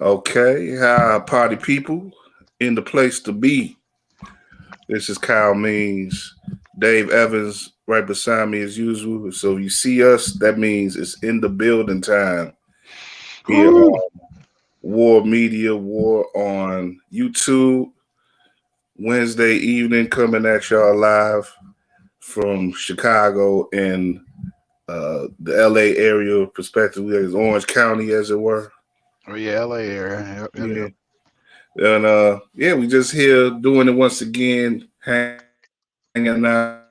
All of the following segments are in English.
Okay, hi, party people in the place to be. This is Kyle Means, Dave Evans right beside me as usual. So if you see us, that means it's in the building time here Woo! on War Media, War on YouTube, Wednesday evening coming at y'all live from Chicago and the LA area perspective. It's Orange County, as it were. Oh yeah, LA area. Yep, yep, Yeah. yep. And yeah, we just here doing it once again, hanging out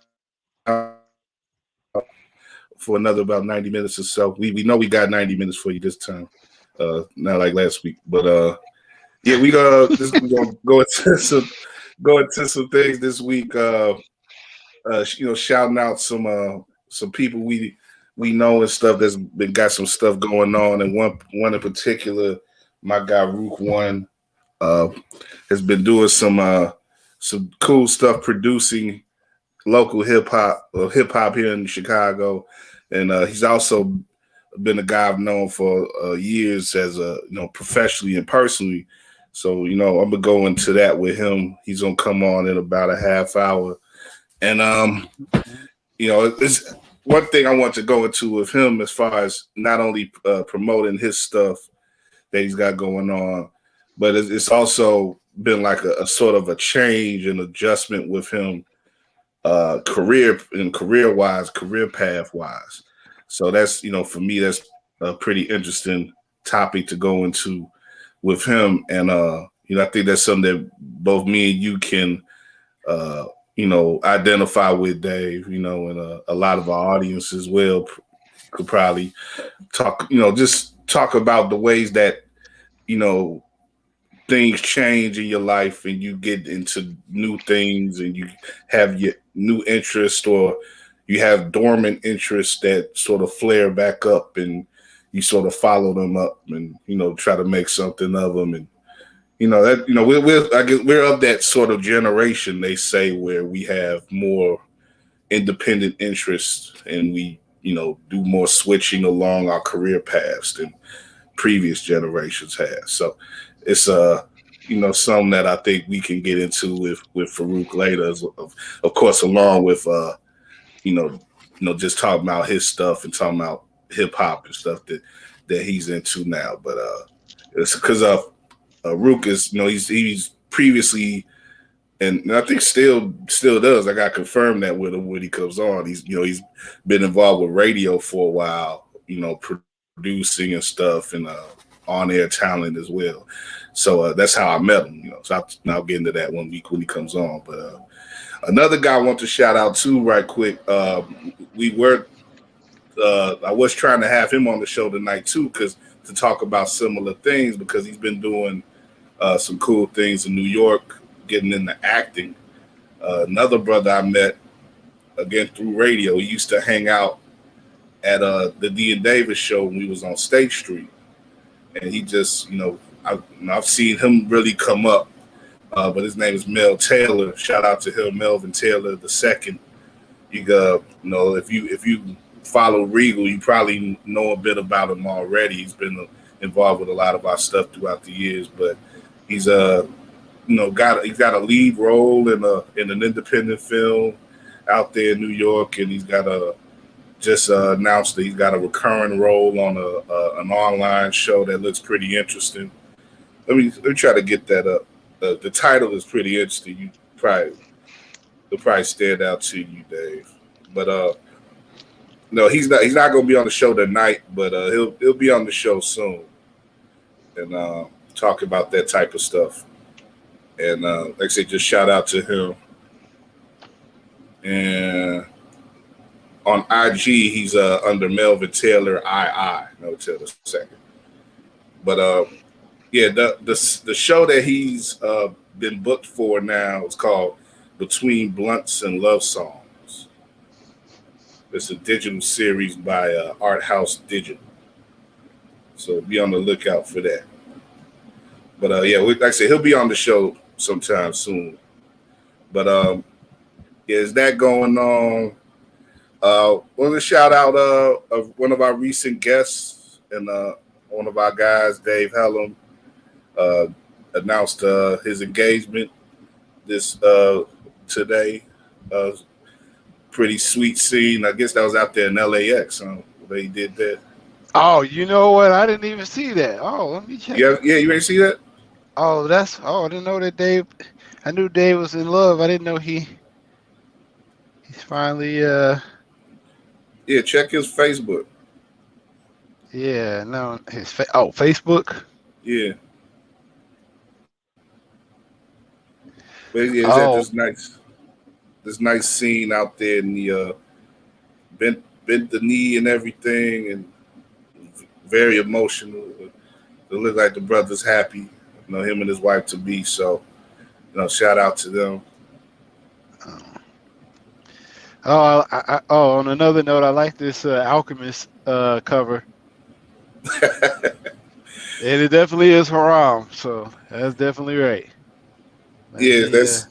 for another about 90 minutes or so. We know we got 90 minutes for you this time. Not like last week. But yeah, we we gonna go into go into some things this week. Shouting out some people we know and stuff that's been got some stuff going on, and one in particular, my guy Ruqone uh has been doing some cool stuff producing local hip hop here in Chicago, and he's also been a guy I've known for years as a professionally and personally. So I'm gonna go into that with him. He's gonna come on in about a half hour, and it's one thing I want to go into with him as far as not only promoting his stuff that he's got going on, but it's also been like a sort of a change and adjustment with him, career wise, career path wise. So that's for me that's a pretty interesting topic to go into with him, and I think that's something that both me and you can identify with, Dave. And a lot of our audience as well could probably talk, just talk about the ways that you know things change in your life and you get into new things and you have your new interest, or you have dormant interests that sort of flare back up and you sort of follow them up and try to make something of them. And that we're I guess we're of that sort of generation, they say, where we have more independent interests and we do more switching along our career paths than previous generations have. So it's something that I think we can get into with Farouk later, of course, along with you know just talking about his stuff and talking about hip hop and stuff that he's into now. But it's because Rook is he's previously, and I think still does. I got confirmed that with him when he comes on. He's been involved with radio for a while, producing and stuff, and on air talent as well. So that's how I met him. So I'll get into that one week when he comes on. But another guy I want to shout out too, right quick. We were I was trying to have him on the show tonight too, because to talk about similar things, because he's been doing some cool things in New York, getting into acting. Another brother I met again through radio. He used to hang out at the D and Davis show when we was on State Street, and he just I've seen him really come up. But his name is Mel Taylor. Shout out to him, Melvin Taylor the second. You got if you follow Regal, you probably know a bit about him already. He's been involved with a lot of our stuff throughout the years, but he's he's got a lead role in an independent film out there in New York, and he's got a just announced that he's got a recurring role on an online show that looks pretty interesting. Let me try to get that up. The title is pretty interesting. Probably it'll probably stand out to you, Dave. But no, he's not gonna be on the show tonight, but he'll be on the show soon and talk about that type of stuff. And like I said, just shout out to him. And on IG, he's under Melvin Taylor Melvin Taylor second. But yeah, the show that he's been booked for now is called Between Blunts and Love Songs. It's a digital series by Art House Digital, so be on the lookout for that. But yeah, like I said, he'll be on the show sometime soon. But yeah, is that going on? Want to shout out of one of our recent guests and one of our guys, Dave Hellum. uh, announced his engagement this today. Uh, Pretty sweet scene. I guess that was out there in LAX. They did that. Oh, you know what? I didn't even see that. Oh, let me check. Yeah, yeah. You ain't see that? Oh, I didn't know that Dave. I knew Dave was in love. I didn't know he's finally Yeah, check his Facebook. yeah, no Facebook. Yeah, but yeah, it's at Oh, this nice scene out there in the bent the knee and everything, and very emotional. It looked like the brother's happy. Him and his wife to be. So, shout out to them. oh, oh, on another note, I like this Alchemist cover. And it definitely is haram, so that's definitely right. Let Yeah, me that's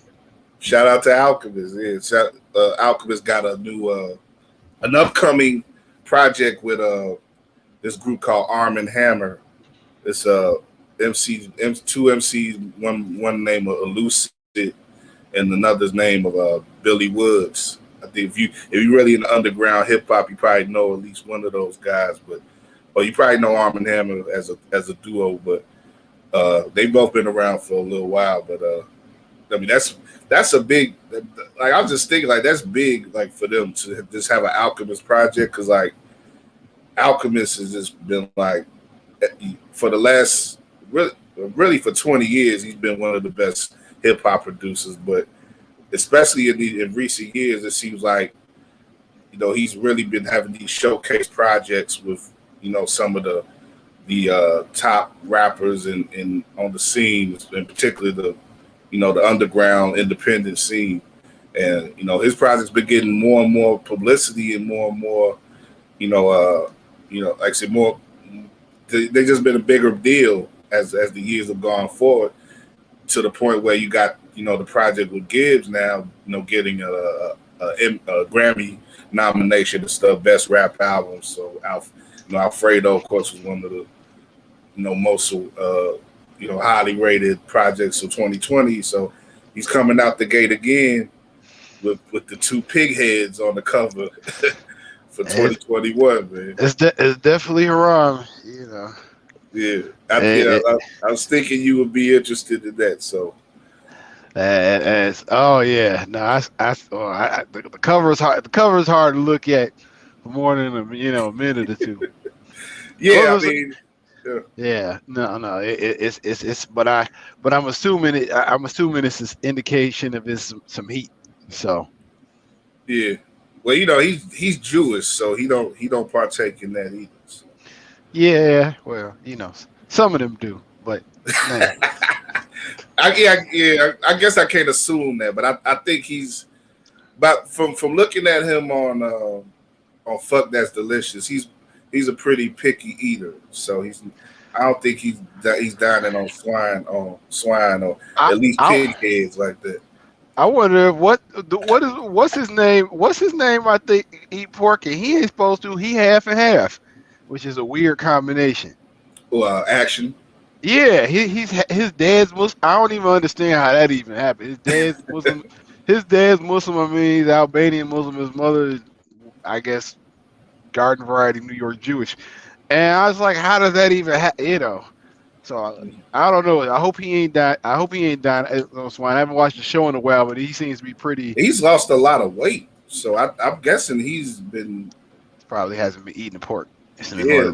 shout out to Alchemist. Yeah, Alchemist got a new an upcoming project with this group called Arm and Hammer. It's two MCs, one name of Elucid and another's name of Billy Woods. I think if you really in the underground hip hop, you probably know at least one of those guys. But or you probably know Arm and Hammer as a duo. But they've both been around for a little while. But I mean that's a big, like I was just thinking, like that's big, like for them to just have an Alchemist project, because like Alchemist has just been like for the last really for 20 years he's been one of the best hip hop producers, but especially in recent years it seems like he's really been having these showcase projects with some of the top rappers in on the scene, in particular the underground independent scene. And his project's been getting more and more publicity and more like I said, more. They just been a bigger deal as the years have gone forward, to the point where you got the project with Gibbs now getting a Grammy nomination and stuff, best rap album. So Alfredo, of course, was one of the most highly rated projects of 2020. So he's coming out the gate again with the two pig heads on the cover for 2021, man. it's definitely haram, Yeah, And, I was thinking you would be interested in that. So oh yeah, no, the cover is hard. The cover is hard to look at for more than a minute or two. yeah, I Covers, mean, yeah, no, it's but I'm assuming I'm assuming it's an indication of some heat. So yeah. Well, he's Jewish, so he don't partake in that either. So. yeah, well, some of them do, but man. I guess I can't assume that, but I think he's. But from looking at him on Fuck That's Delicious, he's a pretty picky eater. So I don't think he's dining on swine or I, at least I pig heads like that. I wonder what's his name? What's his name? I think eat pork and he ain't supposed to. He half and half, which is a weird combination. Well, action. Yeah, his dad's Muslim. I don't even understand how that even happened. His dad's Muslim. His dad's Muslim. I mean, he's Albanian Muslim. His mother is, I guess, garden variety New York Jewish. And I was like, how does that even So I don't know. I hope he ain't died. I hope he ain't died. Swine. I haven't watched the show in a while, but he seems to be pretty. He's lost a lot of weight, so I'm guessing he's been. Probably hasn't been eating the pork. Yeah,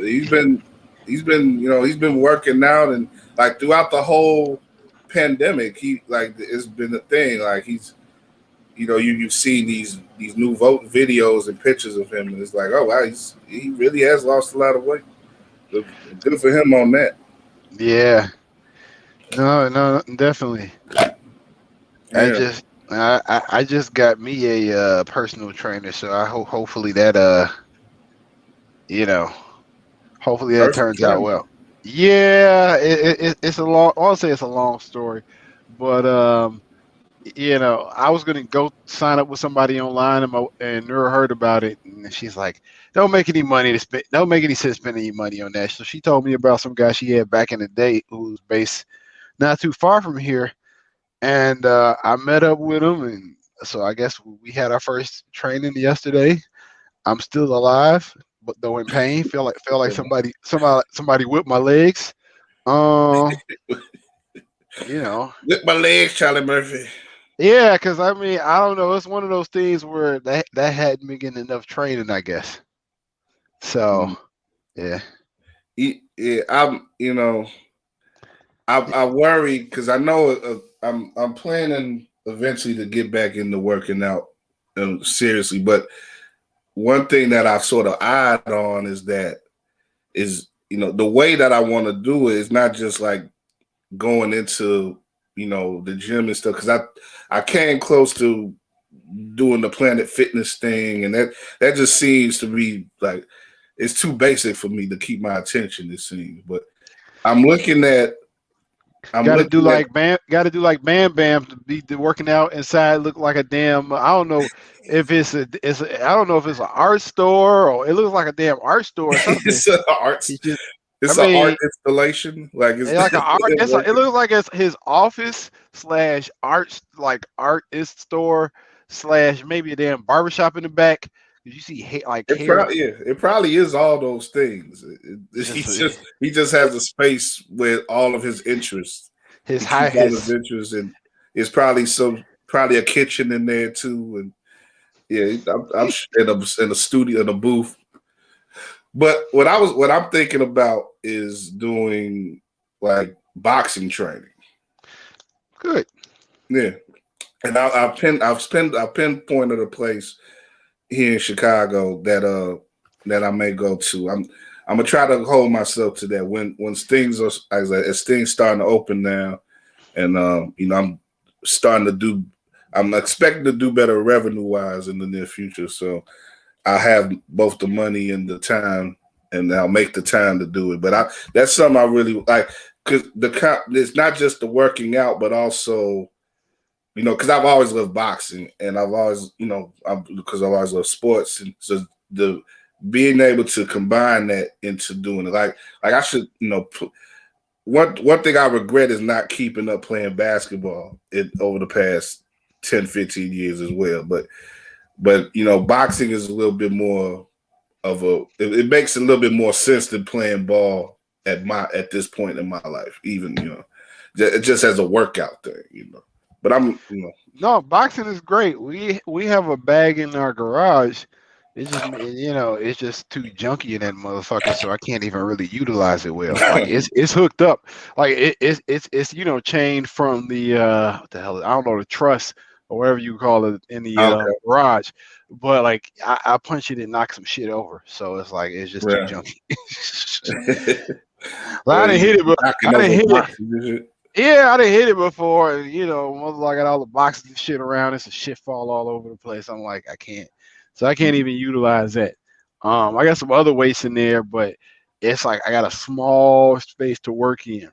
he's been he's been working out, and like throughout the whole pandemic, it's been a thing. Like he's you've seen these new vote videos and pictures of him, and it's like, oh wow, he really has lost a lot of weight. Good for him on that. Yeah. No, definitely. Yeah. I just got me a personal trainer, so I hope hopefully that hopefully that Personal turns out trainer. well. Yeah, it's a long. I'll say it's a long story, but I was gonna go sign up with somebody online, and Nura heard about it, and she's like, "Don't make any money to spend. Don't make any sense spending any money on that." So she told me about some guy she had back in the day who was based not too far from here, and I met up with him, and so I guess we had our first training yesterday. I'm still alive, but though in pain. Feel like somebody whipped my legs. Um, you know, With my legs, Charlie Murphy. yeah, because I mean, I don't know. It's one of those things where that hadn't been getting enough training, I guess. So Mm. yeah, Yeah, I worry because I know I'm planning eventually to get back into working out seriously, but one thing that I've sort of eyed on is the way that I want to do it is not just like going into the gym and stuff, because I came close to doing the Planet Fitness thing, and that just seems to be like it's too basic for me to keep my attention. It seems, but I'm looking at I'm got to do looking at like Bam Bam to be working out inside. Look like a damn. I don't know if I don't know if it's an art store or it looks like a damn art store or something. it's an art He just, I it's an art mean, installation. Like it's like an art. It working. looks like it's his office slash art, like artist store slash maybe a damn barbershop in the back. You see, like hair. It probably is all those things. Just He just has a space with all of his interests. his He high keeps all his his interests, and it's probably a kitchen in there too. And yeah, I'm in a studio in a booth. But what I'm thinking about is doing like boxing training. good. Yeah, and I've pinpointed a place here in Chicago that I may go to. I'm gonna try to hold myself to that when things are as things starting to open now, and I'm starting to do. I'm expecting to do better revenue wise in the near future. So I have both the money and the time, and I'll make the time to do it. But that's something I really like because it's not just the working out, but also because I've always loved boxing, and I've always, because I've always loved sports, and so the being able to combine that into doing it, like I should, one thing I regret is not keeping up playing basketball over the past 10, 15 years as well. But boxing is a little bit more of it makes a little bit more sense than playing ball at this point in my life, even just as a workout thing. But No, boxing is great. We have a bag in our garage. It's just it's just too junky in that motherfucker, so I can't even really utilize it well. Like it's hooked up, like it's chained from the what the hell, I don't know, the truss or whatever you call it in the okay, garage. But like I punch it and knock some shit over, so it's like it's just too well, junky. Well, I well, didn't you hit it, but knocking I didn't over hit it. boxing, is it? Yeah, I didn't hit it before, and I got all the boxes and shit around. It's a shit fall all over the place. I'm like, I can't, so I can't even utilize that. I got some other weights in there, but it's like I got a small space to work in,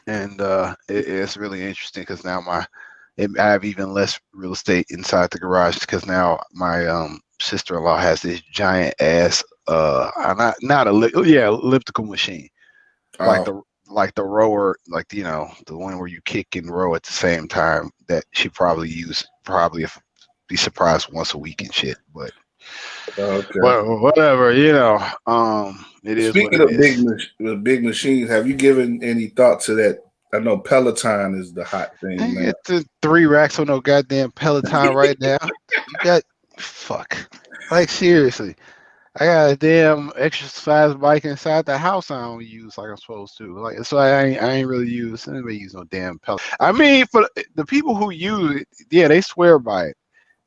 and it's really interesting because now I have even less real estate inside the garage because now my sister-in-law has this giant ass not elliptical machine like Oh, the rower, like the one where you kick and row at the same time, that she probably if be surprised once a week and shit. But okay. whatever, it is what Speaking it of is. big machines, have you given any thought to that? I know Peloton is the hot I thing ain't now. get the 3 racks on no goddamn Peloton right now. You got fuck. Like seriously. I got a damn exercise bike inside the house I don't use like I'm supposed to. Like so I ain't really use anybody use no damn Peloton. I mean for the people who use it, yeah, they swear by it.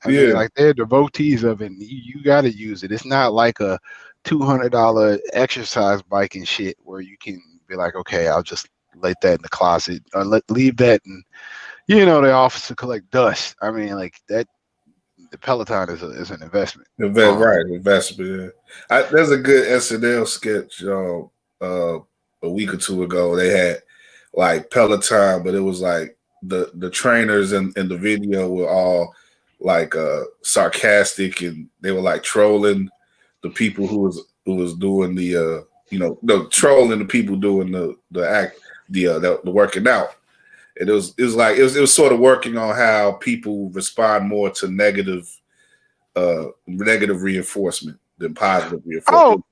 I mean, Yeah, like they're devotees of it. And you got to use it. It's not like a $200 exercise bike and shit where you can be like, okay, I'll just let that in the closet or leave that in, the office to collect dust. I mean, like that. The Peloton is an investment. right, investment. Yeah. There's a good SNL sketch a week or two ago. They had like Peloton, but it was like the trainers in the video were all like sarcastic, and they were like trolling the people who was doing the trolling the people doing the act the working out. And it was sort of working on how people respond more to negative reinforcement than positive reinforcement.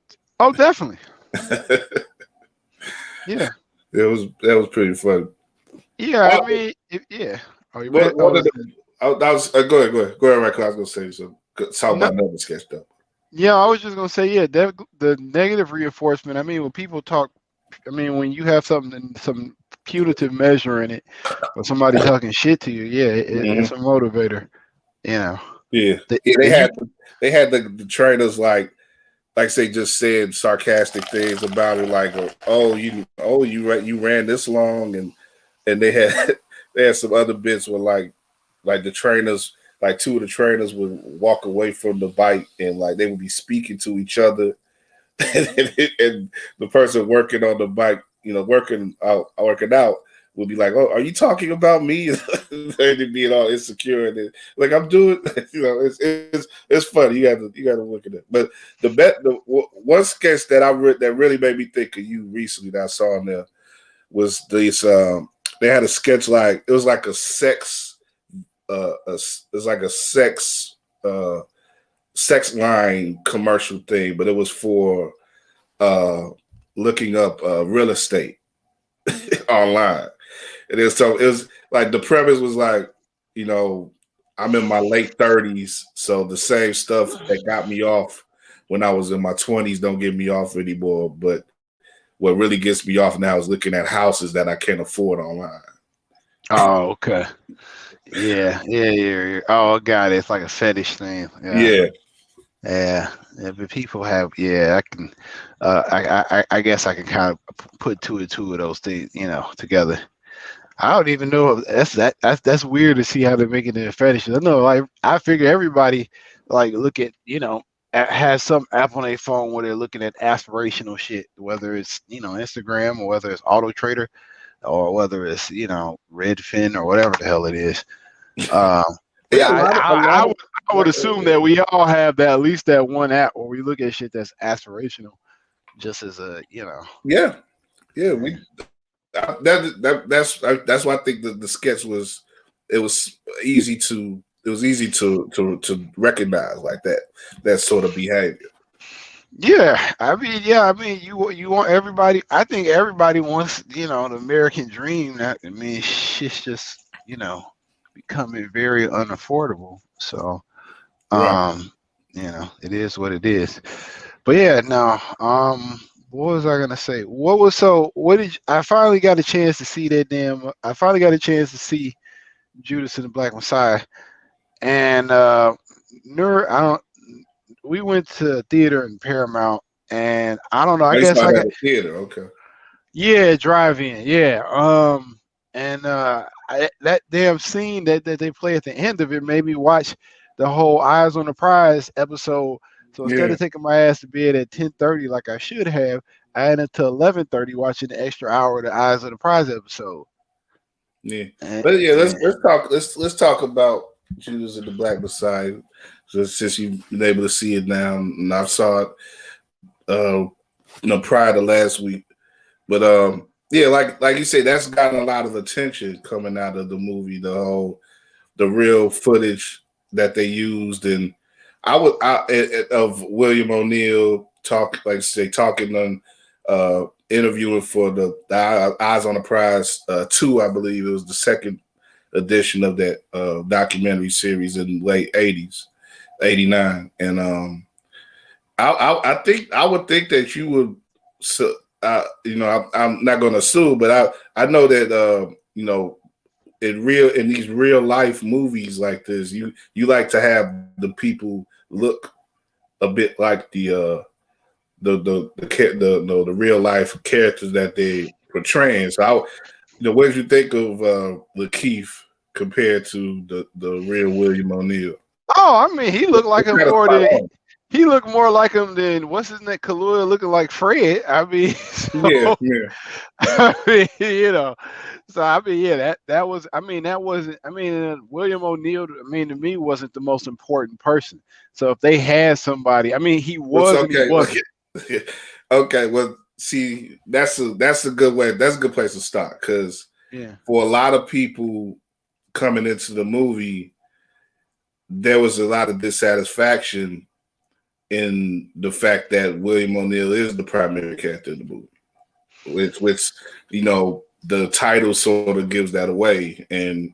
Oh, definitely. Yeah. That was pretty funny. Yeah, I mean, yeah. Oh, you Go ahead, right? 'Cause I was gonna say something. Talk about another sketch though. Yeah, I was just gonna say, yeah, the negative reinforcement. I mean, when people talk, I mean, when you have some punitive measure in it, or somebody talking shit to you, yeah, it's a motivator. You know. Yeah. They had the trainers like they just said sarcastic things about it, like you ran this long, and they had they had some other bits where like the trainers, like two of the trainers would walk away from the bike and like they would be speaking to each other, and the person working on the bike, working out would be like, "Oh, are you talking about me?" They'd be all insecure and like I'm doing, it's funny. You got to look at it. But the one sketch that that really made me think of you recently that I saw in there was this. They had a sketch like it was like a sex, sex line commercial thing, but it was for looking up real estate online. And it was like the premise was like, I'm in my late 30s, so the same stuff that got me off when I was in my 20s don't get me off anymore. But what really gets me off now is looking at houses that I can't afford online. Oh, okay. Yeah. Oh, got it. It's like a fetish thing. Yeah. But people have. Yeah, I can. I guess I can kind of put two of those things, together. I don't even know if that's weird to see how they're making it a fetish. I know, like I figure everybody like look at has some app on their phone where they're looking at aspirational shit, whether it's Instagram or whether it's Auto Trader or whether it's Redfin or whatever the hell it is. I would assume that we all have at least that one app where we look at shit that's aspirational, just as a Yeah. That's why I think the sketch was easy to recognize like that sort of behavior. Yeah, I mean, you want everybody. I think everybody wants the American dream. Shit's just becoming very unaffordable. So, Right. it is what it is. But yeah, no. What was I gonna say? I finally got a chance to see that I finally got a chance to see Judas and the Black Messiah, and we went to theater in Paramount, and I don't know. I guess I got a theater. Okay. Yeah, drive-in. Yeah. And that damn scene that they play at the end of it made me watch the whole Eyes on the Prize episode. So instead of taking my ass to bed at 10:30 like I should have, I ended up to 11:30 watching the extra hour of the Eyes on the Prize episode. Yeah, but yeah, let's talk about Judas and the Black Messiah. Since you've been able to see it now, and I saw it, prior to last week. But yeah, like you say, that's gotten a lot of attention coming out of the movie. The real footage that they used, and of William O'Neill talking on interviewing for the Eyes on the Prize 2, I believe it was the second edition of that documentary series in the late 80s, 89, and I would think that you would. So, I'm not going to sue, but I know that in these real life movies like this, you like to have the people look a bit like the real life characters that they portraying. So what did you think of Lakeith compared to the real William O'Neill? Oh, I mean, he looked like a he looked more like him than what's his name, Kaluuya looking like Fred. I mean, Yeah, so yeah. I mean, so I mean, yeah, that was. I mean, that wasn't. I mean, William O'Neill. I mean, to me, wasn't the most important person. So if they had somebody, I mean, he It's was and he okay. wasn't. Okay. Well, see, that's a good way. That's a good place to start because Yeah. for a lot of people coming into the movie, there was a lot of dissatisfaction in the fact that William O'Neill is the primary character in the movie, which the title sort of gives that away, and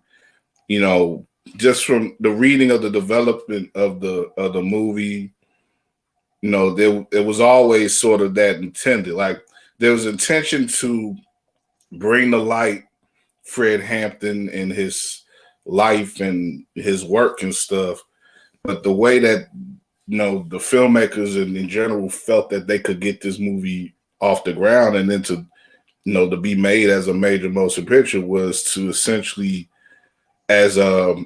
you know just from the reading of the development of the movie, there it was always sort of that intended, like there was intention to bring to light Fred Hampton and his life and his work and stuff, but the way that the filmmakers and in general felt that they could get this movie off the ground and then to be made as a major motion picture was to essentially, as the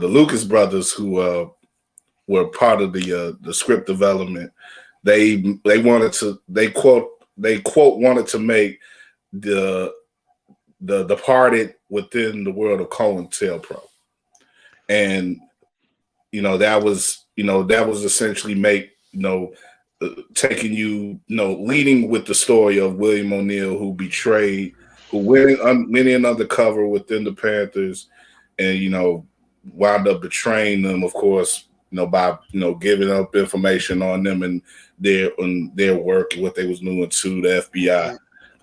Lucas brothers who were part of the script development, they wanted to they quote wanted to make the Departed within the world of COINTELPRO, and that was essentially make taking leading with the story of William O'Neill, who betrayed, who went in undercover within the Panthers, and wound up betraying them, of course, by giving up information on them and their work and what they was doing to the FBI.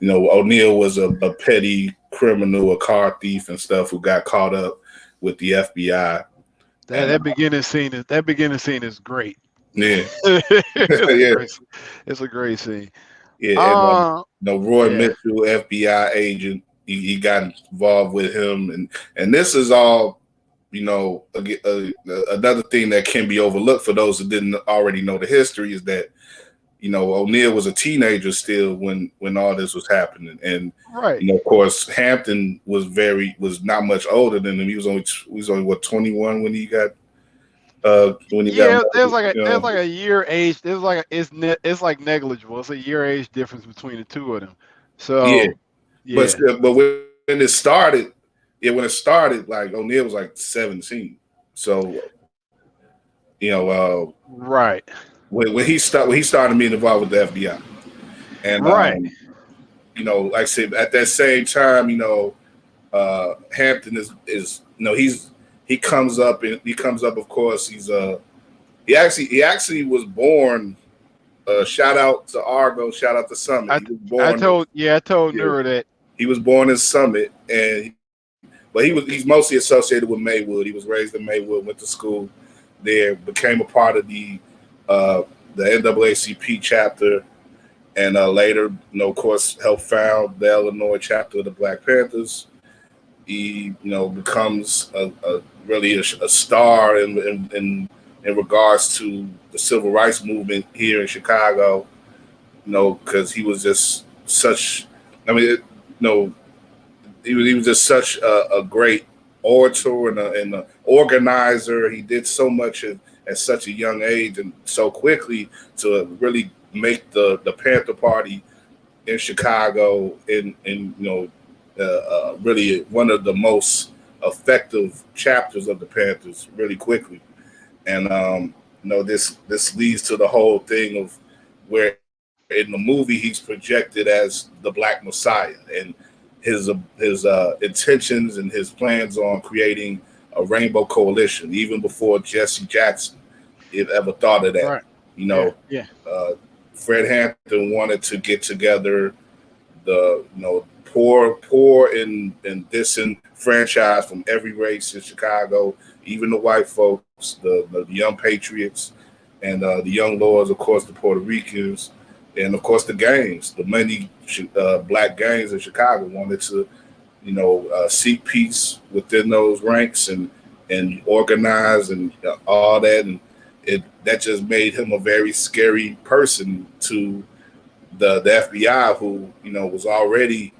O'Neill was a petty criminal, a car thief and stuff who got caught up with the FBI. That And beginning scene is great. yeah, it's a yeah, great. It's a great scene. yeah, and Uh, Roy yeah. Mitchell, FBI agent, he got involved with him, and this is all, another thing that can be overlooked for those who didn't already know the history is that O'Neill was a teenager still when all this was happening, and Right. of course Hampton was not much older than him. He was only what, 21 when he got Yeah, there's murdered. like a year age. There's like it's like negligible. It's a year age difference between the two of them. Yeah, So but yeah, still, but when it started, like O'Neill was like 17. So right, when he started being involved with the FBI, and right. like I said, at that same time, Hampton is he comes up, and he comes up. Of course, he actually was born. Shout out to Argo. Shout out to Summit. I He was I born. told I told Yeah, Nura that. he was born in Summit, but he's mostly associated with Maywood. He was raised in Maywood, went to school there, became a part of the NAACP chapter, and later, of course, helped found the Illinois chapter of the Black Panthers. He, becomes really a star in regards to the civil rights movement here in Chicago. Because he was just such. I mean, he was just such a great orator and a organizer. He did so much at such a young age and so quickly to really make the Panther Party in Chicago really one of the most effective chapters of the Panthers really quickly. And this leads to the whole thing of where in the movie he's projected as the Black Messiah, and his intentions and his plans on creating a rainbow coalition even before Jesse Jackson had ever thought of that. Right. You Yeah. know, Yeah. Fred Hampton wanted to get together the poor and disenfranchised from every race in Chicago, even the white folks, the young patriots, and the young lords, of course, the Puerto Ricans, and of course the gangs, the many black gangs in Chicago wanted to, seek peace within those ranks and organize and all that, and that just made him a very scary person to the FBI, who was already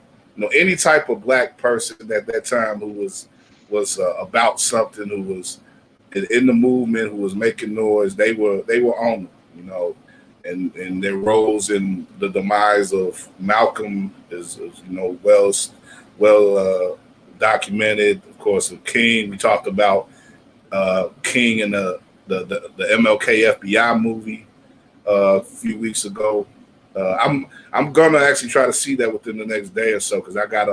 any type of black person at that time who was about something, who was in the movement who was making noise, they were on it, and their roles in the demise of Malcolm is well documented. Of course, of King, we talked about King in the MLK FBI movie a few weeks ago. I'm gonna actually try to see that within the next day or so because I got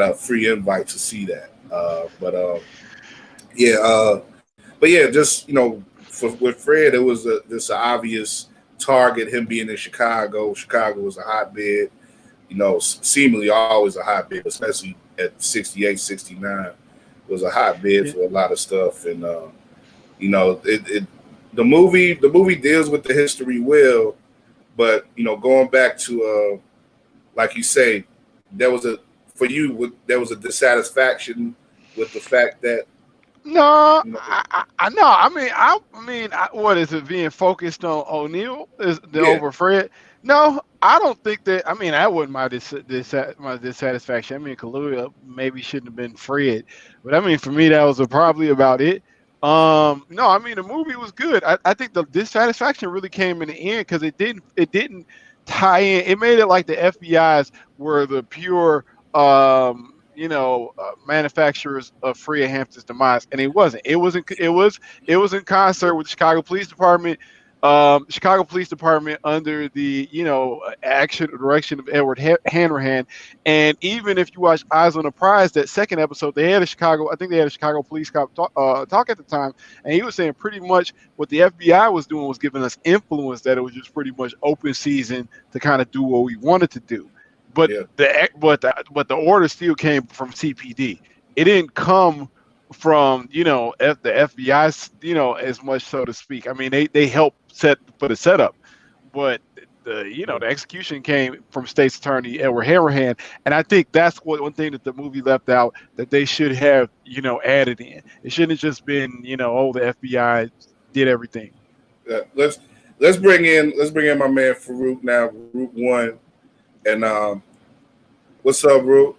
a free invite to see that. Yeah, but yeah, just with Fred, it was this obvious target. Him being in Chicago, Chicago was a hotbed. Seemingly always a hotbed, especially at 68, 69, was a hotbed for a lot of stuff. And the movie deals with the history well, but going back to like you say, there was there was a dissatisfaction with the fact that No, you know, I know. What is it? Being focused on O'Neal is the yeah, over Fred? No, I don't think that. I mean, that wasn't my dissatisfaction. I mean, Kaluuya maybe shouldn't have been Fred, but I mean, for me, that was probably about it. No, I mean, the movie was good. I think the dissatisfaction really came in the end because it didn't tie in. It made it like the FBI's were the pure manufacturers of Freya Hampton's demise, and it wasn't. It was in concert with the Chicago Police Department. Chicago Police Department under the action direction of Edward Hanrahan, and even if you watch Eyes on the Prize, that second episode, they had I think they had a Chicago police cop talk at the time, and he was saying pretty much what the FBI was doing was giving us influence, that it was just pretty much open season to kind of do what we wanted to do. But yeah. the order still came from CPD. It didn't come from the FBI, as much, so to speak. I mean, they helped set for the setup, but the execution came from State's Attorney Edward Hanrahan, and I think that's one thing that the movie left out that they should have added in. It shouldn't have just been the FBI did everything. Let's bring in my man Farouk now, Ruqone. And what's up, Ru?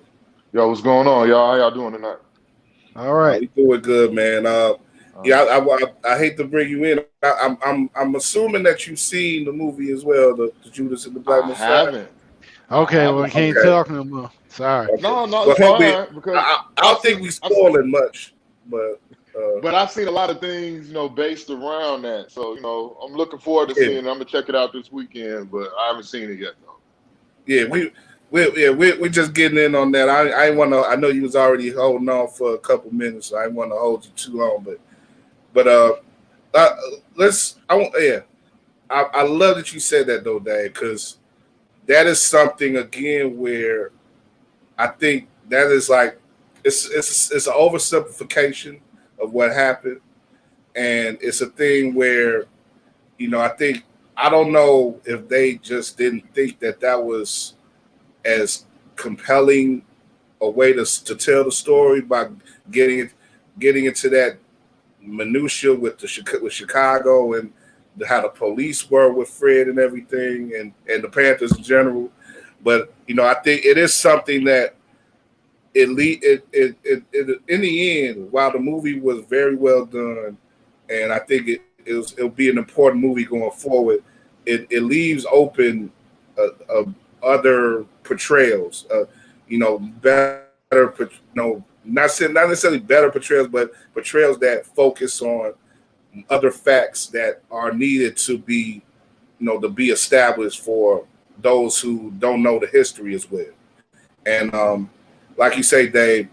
Yo, what's going on, y'all? How y'all doing tonight? All right. We doing good, man. Yeah, I hate to bring you in. I'm assuming that you've seen the movie as well, the Judas and the Black I Messiah. haven't. Okay, well, we can't talk no more. Sorry. Okay. No, Well, it's fine because I don't think we spoiling much, but I've seen a lot of things, based around that. So, I'm looking forward to seeing it. I'm gonna check it out this weekend, but I haven't seen it yet though. yeah, we're just getting in on that. I know you was already holding on for a couple minutes, so I didn't want to hold you too long, but I love that you said that though, Dave, because that is something again where I think that is like it's an oversimplification of what happened, and it's a thing where I don't know if they just didn't think that was as compelling a way to tell the story by getting into that minutia with Chicago and how the police were with Fred and everything, and the Panthers in general. But I think it is something that it in the end, while the movie was very well done, and I think it'll be an important movie going forward. It leaves open other portrayals, better, not necessarily better portrayals, but portrayals that focus on other facts that are needed to be established for those who don't know the history as well. And like you say, Dave,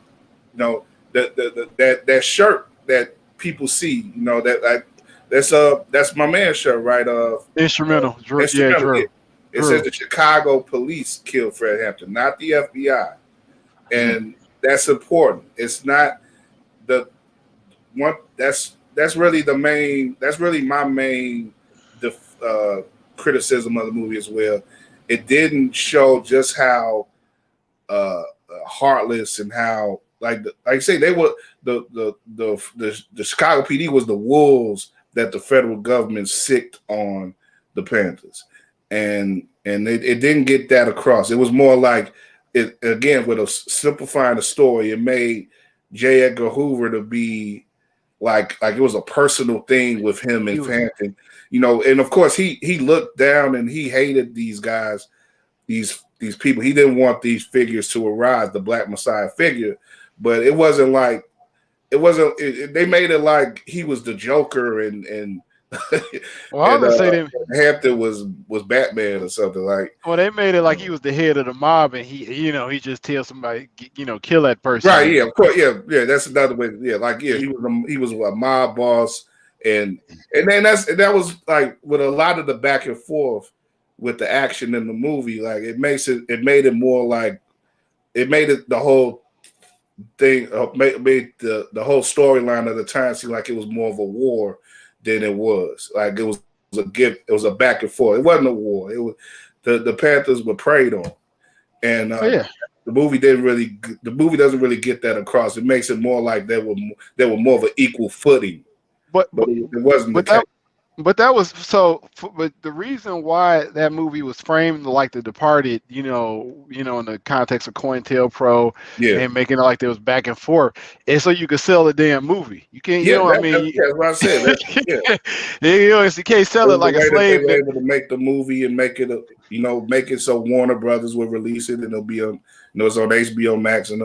that shirt that people see, that's my man's shirt, right? Instrumental. Instrumental. Yeah, Yeah. It says the Chicago police killed Fred Hampton, not the FBI, and that's important. It's not the one. That's really the main. That's really my main criticism of the movie as well. It didn't show just how heartless and how like I say they were the Chicago PD was the wolves that the federal government sicked on the Panthers. And it didn't get that across. It was more like it again with simplifying the story. It made J. Edgar Hoover to be like it was a personal thing with him and Fanton, you know. And of course, he looked down and he hated these guys, these people. He didn't want these figures to arise, the Black Messiah figure. But it wasn't like they made it like he was the Joker and well, I was gonna say them. Hampton was Batman or something like. Well, they made it like he was the head of the mob, and he just tells somebody, kill that person. Right? Yeah, of course. Yeah. That's another way. Yeah, like he was a mob boss, and then that was like with a lot of the back and forth with the action in the movie. Like it made it more like it made it the whole thing made the whole storyline of the time seem like it was more of a war than it was. Like it was a gift. It was a back and forth. It wasn't a war. It was the Panthers were preyed on, and the movie didn't really. The movie doesn't really get that across. It makes it more like they were more of an equal footing. But it wasn't the case. But that was so. But the reason why that movie was framed like The Departed, in the context of COINTELPRO, and making it like there was back and forth, is so you could sell the damn movie. You can't. You know what I mean? That's what I said. You can't sell it like a slave. They were able to make the movie and make it, make it so Warner Brothers would release it and it'll be on, it's on HBO Max and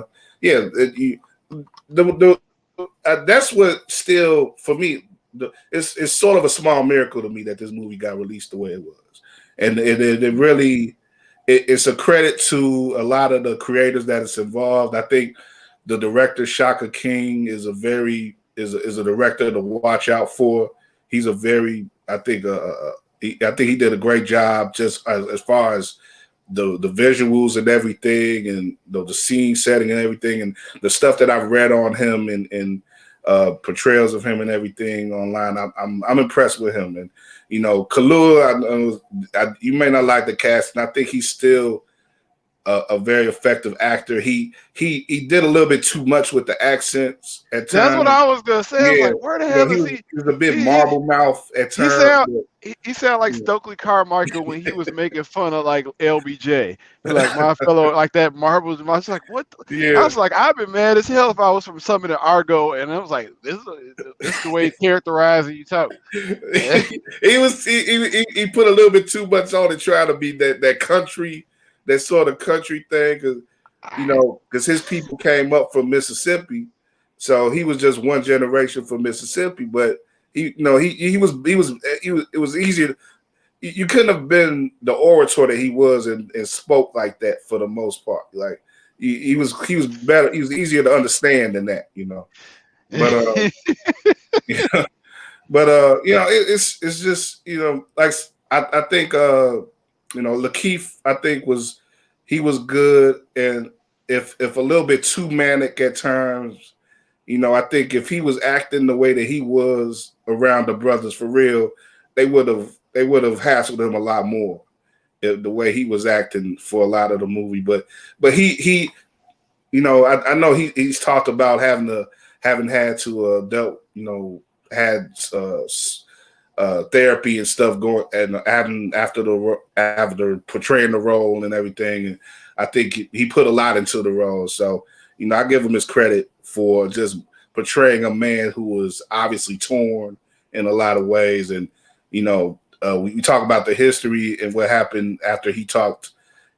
that's what still for me. It's sort of a small miracle to me that this movie got released the way it was, and it really it's a credit to a lot of the creators that it's involved. I think the director Shaka King is a director to watch out for. He's a very I think he did a great job just as far as the visuals and everything, and the scene setting and everything, and the stuff that I've read on him and portrayals of him and everything online. I'm impressed with him, and Kahlua. You may not like the cast, and I think he's still a very effective actor. He did a little bit too much with the accents at times. That's what I was gonna say. I was like, where the hell is he? He was a bit marble mouth at times. He sounded like Stokely Carmichael when he was making fun of like LBJ. Like my fellow, like that marbles. I was like, what? I was like, I'd been mad as hell if I was from Summit and Argo, and I was like, this is the way he characterized and you talk. He put a little bit too much on it, trying to be that country. That sort of country thing, because his people came up from Mississippi, so he was just one generation from Mississippi. But it was easier. You couldn't have been the orator that he was and spoke like that for the most part. Like he was better. He was easier to understand than that, But it's just like I think. Lakeith, I think he was good, and if a little bit too manic at times, I think if he was acting the way that he was around the brothers for real, they would have hassled him a lot more, the way he was acting for a lot of the movie. But he I know he's talked about having had to had therapy and stuff going and having after portraying the role and everything, and I think he put a lot into the role. So I give him his credit for just portraying a man who was obviously torn in a lot of ways. And we talk about the history and what happened after he talked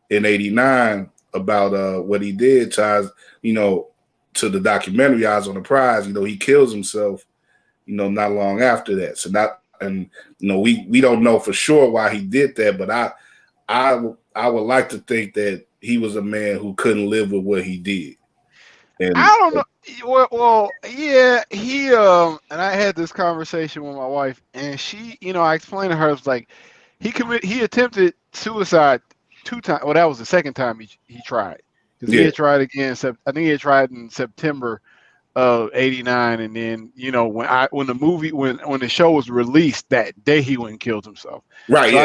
in '89 about what he did to to the documentary Eyes on the Prize. He kills himself not long after that. So we don't know for sure why he did that, but I would like to think that he was a man who couldn't live with what he did. And I don't know. Well, yeah, he and I had this conversation with my wife, and she, I explained to her, it was like he attempted suicide 2 times. Well, that was the second time he tried, because he had tried again. I think he had tried in September of '89, and then when the show was released that day, he went and killed himself. Right. So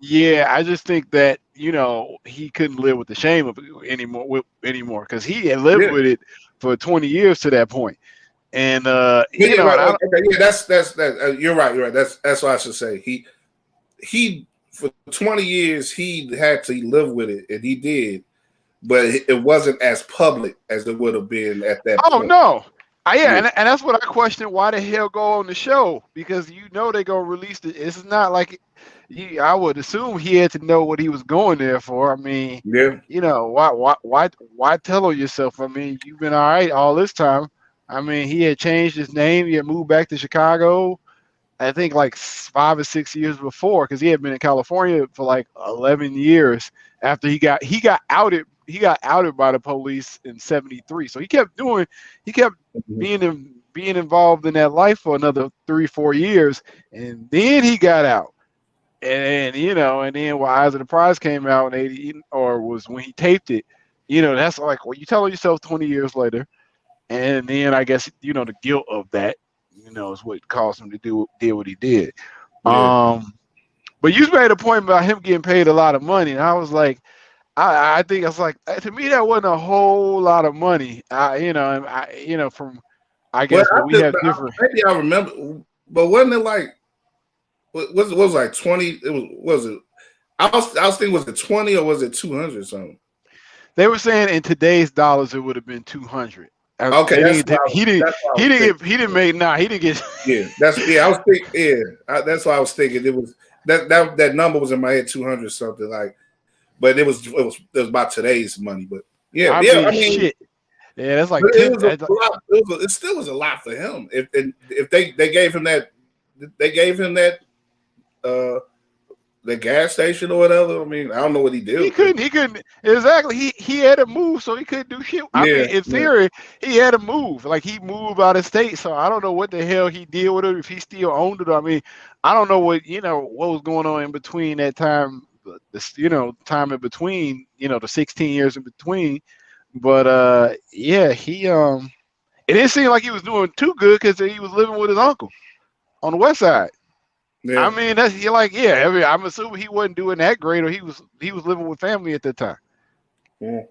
yeah. I just think that he couldn't live with the shame of it anymore because he had lived with it for 20 years to that point. And that's you're right. That's what I should say. He for 20 years he had to live with it, and he did. But it wasn't as public as it would have been at that point. No. Yeah, and that's what I question. Why the hell go on the show? Because they gonna release it. It's not like I would assume he had to know what he was going there for. I mean, Yeah. why tell on yourself? I mean, you've been all right all this time. I mean, he had changed his name. He had moved back to Chicago. I think like 5 or 6 years before, because he had been in California for like 11 years after he got outed. He got outed by the police in '73. So he kept being involved in that life for another 3-4 years, and then he got out. And then when Eyes of the Prize came out in '80, or was when he taped it, that's like, well, you tell yourself 20 years later, and then I guess the guilt of that, is what caused him to did what he did. Yeah. But you made a point about him getting paid a lot of money, and I was like, I think it's like, to me that wasn't a whole lot of money. From I guess, but we have different. Maybe I remember, but wasn't it like was like 20? Was it? I was thinking, was it 20 or was it 200 something? They were saying in today's dollars it would have been 200. Okay, he didn't make. Nah, he didn't get. Yeah, I was thinking. Yeah, that's what I was thinking. It was that number was in my head, 200 something like, but it was about today's money. But I mean, shit. Yeah, that's like 10, it still was a lot for him. If they gave him that, the gas station or whatever. I mean, I don't know what he did. He couldn't exactly. He had to move, so he couldn't do shit. I mean, in theory, he had to move. Like, he moved out of state, so I don't know what the hell he did with it. If he still owned it, I mean, I don't know what was going on in between that time. Time in between. The 16 years in between. But he it didn't seem like he was doing too good because he was living with his uncle on the west side. Yeah. I mean, I'm assuming he wasn't doing that great, or he was living with family at that time.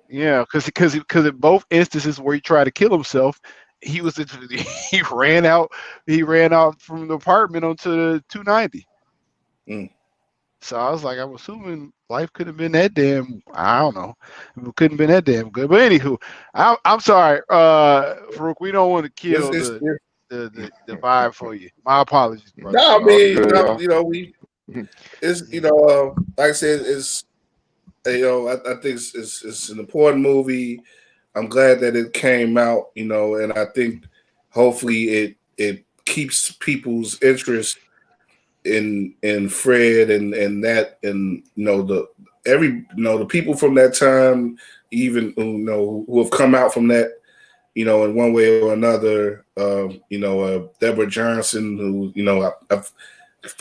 Yeah, because in both instances where he tried to kill himself, he ran out from the apartment onto the 290. So I was like, I'm assuming life could have been that damn. I don't know, it couldn't have been that damn good. But anywho, I'm sorry, Farouk, we don't want to kill the vibe for you. My apologies, brother. No, I mean, it's like I said, it's I think it's an important movie. I'm glad that it came out, and I think hopefully it keeps people's interest in Fred and that, and the people from that time, even who have come out from that, in one way or another. Deborah Johnson, who I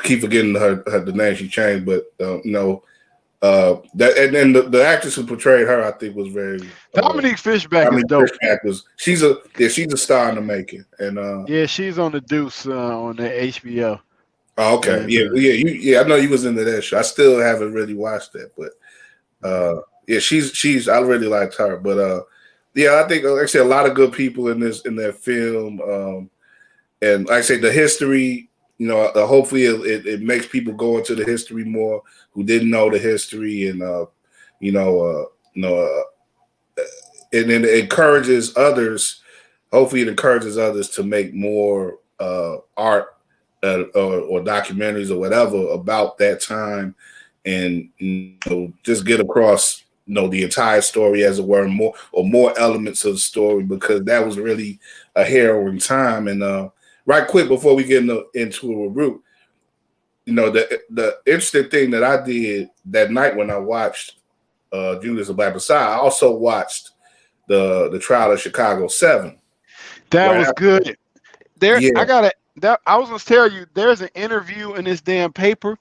keep forgetting the name she changed, but that, and then the actress who portrayed her, I think, was very. Dominique Fishback is dope. She's a star in the making, and she's on the Deuce on the HBO. Oh, okay, I know you was into that show. I still haven't really watched that, but she's I really liked her, but I think, like I said, a lot of good people in that film, and like I say, the history, hopefully it makes people go into the history more who didn't know the history, and and then it encourages others. Hopefully, it encourages others to make more art or documentaries or whatever about that time, and just get across the entire story, as it were, more elements of the story, because that was really a harrowing time. And right quick before we get into a root, the interesting thing that I did that night when I watched Judas and Black Messiah, I also watched the trial of Chicago 7. That was good. I was gonna tell you, there's an interview in this damn paper.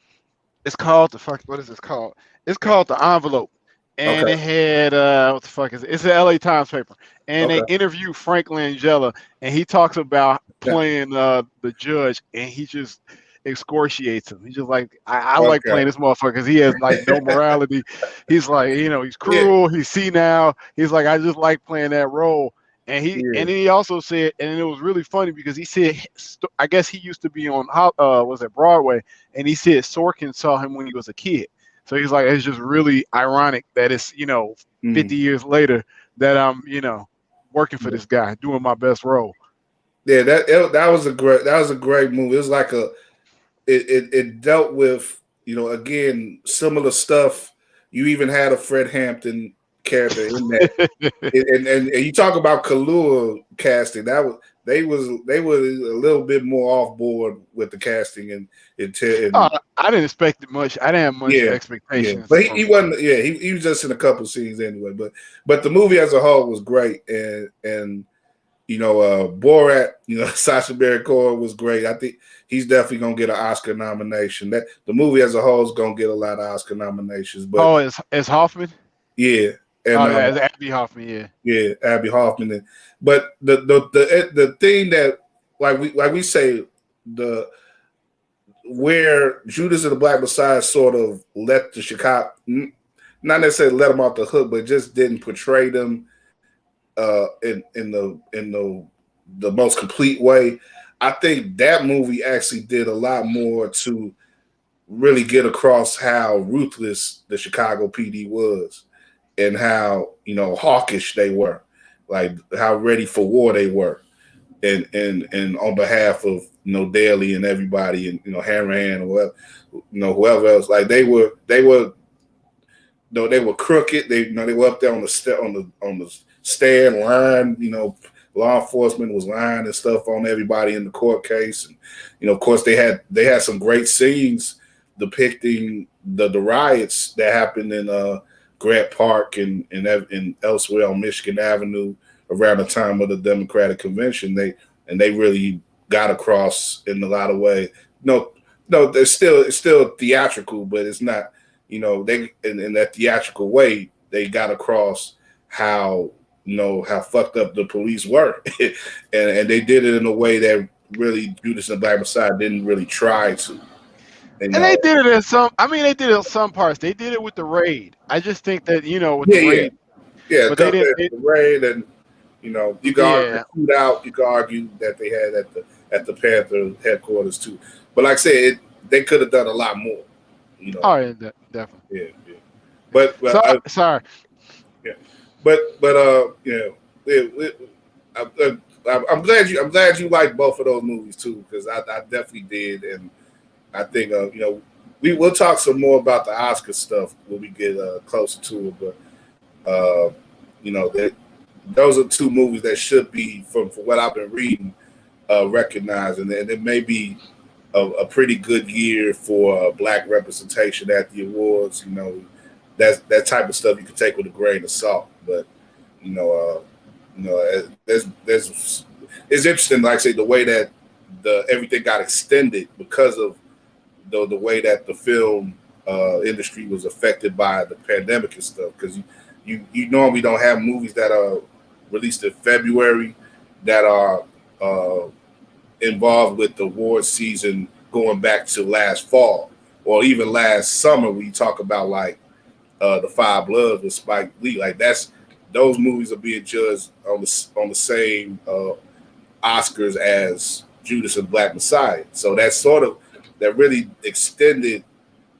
It's called what is this called? It's called The Envelope. And it had what the fuck is it? It's an LA Times paper. And they interviewed Frank Langella, and he talks about playing the judge, and he just excoriates him. He's just like, I like playing this motherfucker because he has like no morality. He's like, he's cruel, he's senile. He's like, I just like playing that role. And and then he also said, and it was really funny because he said, I guess he used to be on was it Broadway, and he said Sorkin saw him when he was a kid. So he's like, it's just really ironic that it's 50 years later that I'm working for this guy, doing my best role. Yeah, that was a great movie. It was like it dealt with, again, similar stuff. You even had a Fred Hampton character in that. And you talk about Kahlua casting. They were a little bit more off board with the casting and I didn't expect it much. I didn't have much yeah, yeah. expectations But he from. wasn't. Yeah, he was just in a couple scenes anyway. But the movie as a whole was great, and Borat, Sacha Baron Cohen was great. I think he's definitely gonna get an Oscar nomination. That the movie as a whole is gonna get a lot of Oscar nominations. But Oh, it's Hoffman. yeah, Oh, and yeah, it's Abby Hoffman. Yeah. yeah, Abby Hoffman. But the thing that like we say, the where Judas and the Black Messiah sort of let the Chicago, not necessarily let them off the hook, but just didn't portray them in the most complete way. I think that movie actually did a lot more to really get across how ruthless the Chicago PD was and how hawkish they were, like how ready for war they were, and on behalf of Daly and everybody, and Hanrahan or whoever else, like they were crooked. They were up there on the stand line. Law enforcement was lying and stuff on everybody in the court case, and of course they had some great scenes depicting the riots that happened in Grant Park and elsewhere on Michigan Avenue around the time of the Democratic Convention. They really got across in a lot of ways. No, it's still theatrical, but it's not. They in that theatrical way, they got across how how fucked up the police were, and they did it in a way that really Judas and Black Messiah didn't really try to. And they did it in some. I mean, they did it in some parts. They did it with the raid. I just think that with the yeah, raid, yeah. but they didn't. The raid, and you can argue Yeah. shootout. You can argue that they had at the Panther headquarters too. But like I said, they could have done a lot more. Oh yeah, definitely. Yeah. But So I, sorry. yeah, I'm glad you like both of those movies too, because I definitely did, and I think we'll talk some more about the Oscar stuff when we get closer to it, but that those are two movies that should be, from what I've been reading, recognized, and it may be a pretty good year for Black representation at the awards. That type of stuff you can take with a grain of salt, but there's it's interesting, like I say, the way that everything got extended because of the way that the film industry was affected by the pandemic and stuff. Because you normally don't have movies that are released in February that are involved with the award season going back to last fall or even last summer. When you talk about like the Five Bloods with Spike Lee, like those movies are being judged on the same Oscars as Judas and Black Messiah. So that really extended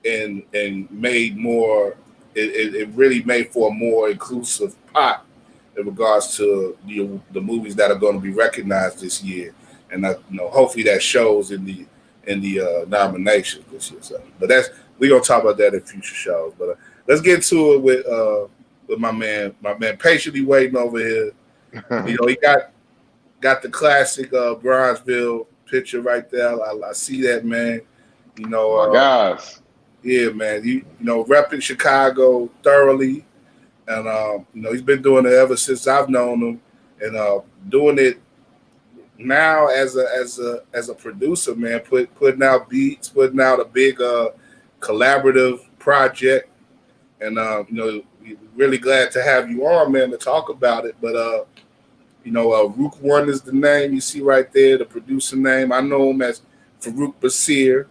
and made more. It really made for a more inclusive pot in regards to the movies that are going to be recognized this year, and hopefully that shows in the nominations this year. So, but we're gonna talk about that in future shows. But let's get to it with my man patiently waiting over here. He got the classic Bronzeville picture right there. I see that, man. My guys. Yeah, man. Repping Chicago thoroughly, and he's been doing it ever since I've known him, and doing it now as a producer, man. Putting out beats, putting out a big collaborative project, and we're really glad to have you on, man, to talk about it. But Ruqone is the name you see right there, the producer name. I know him as Farouk Basir,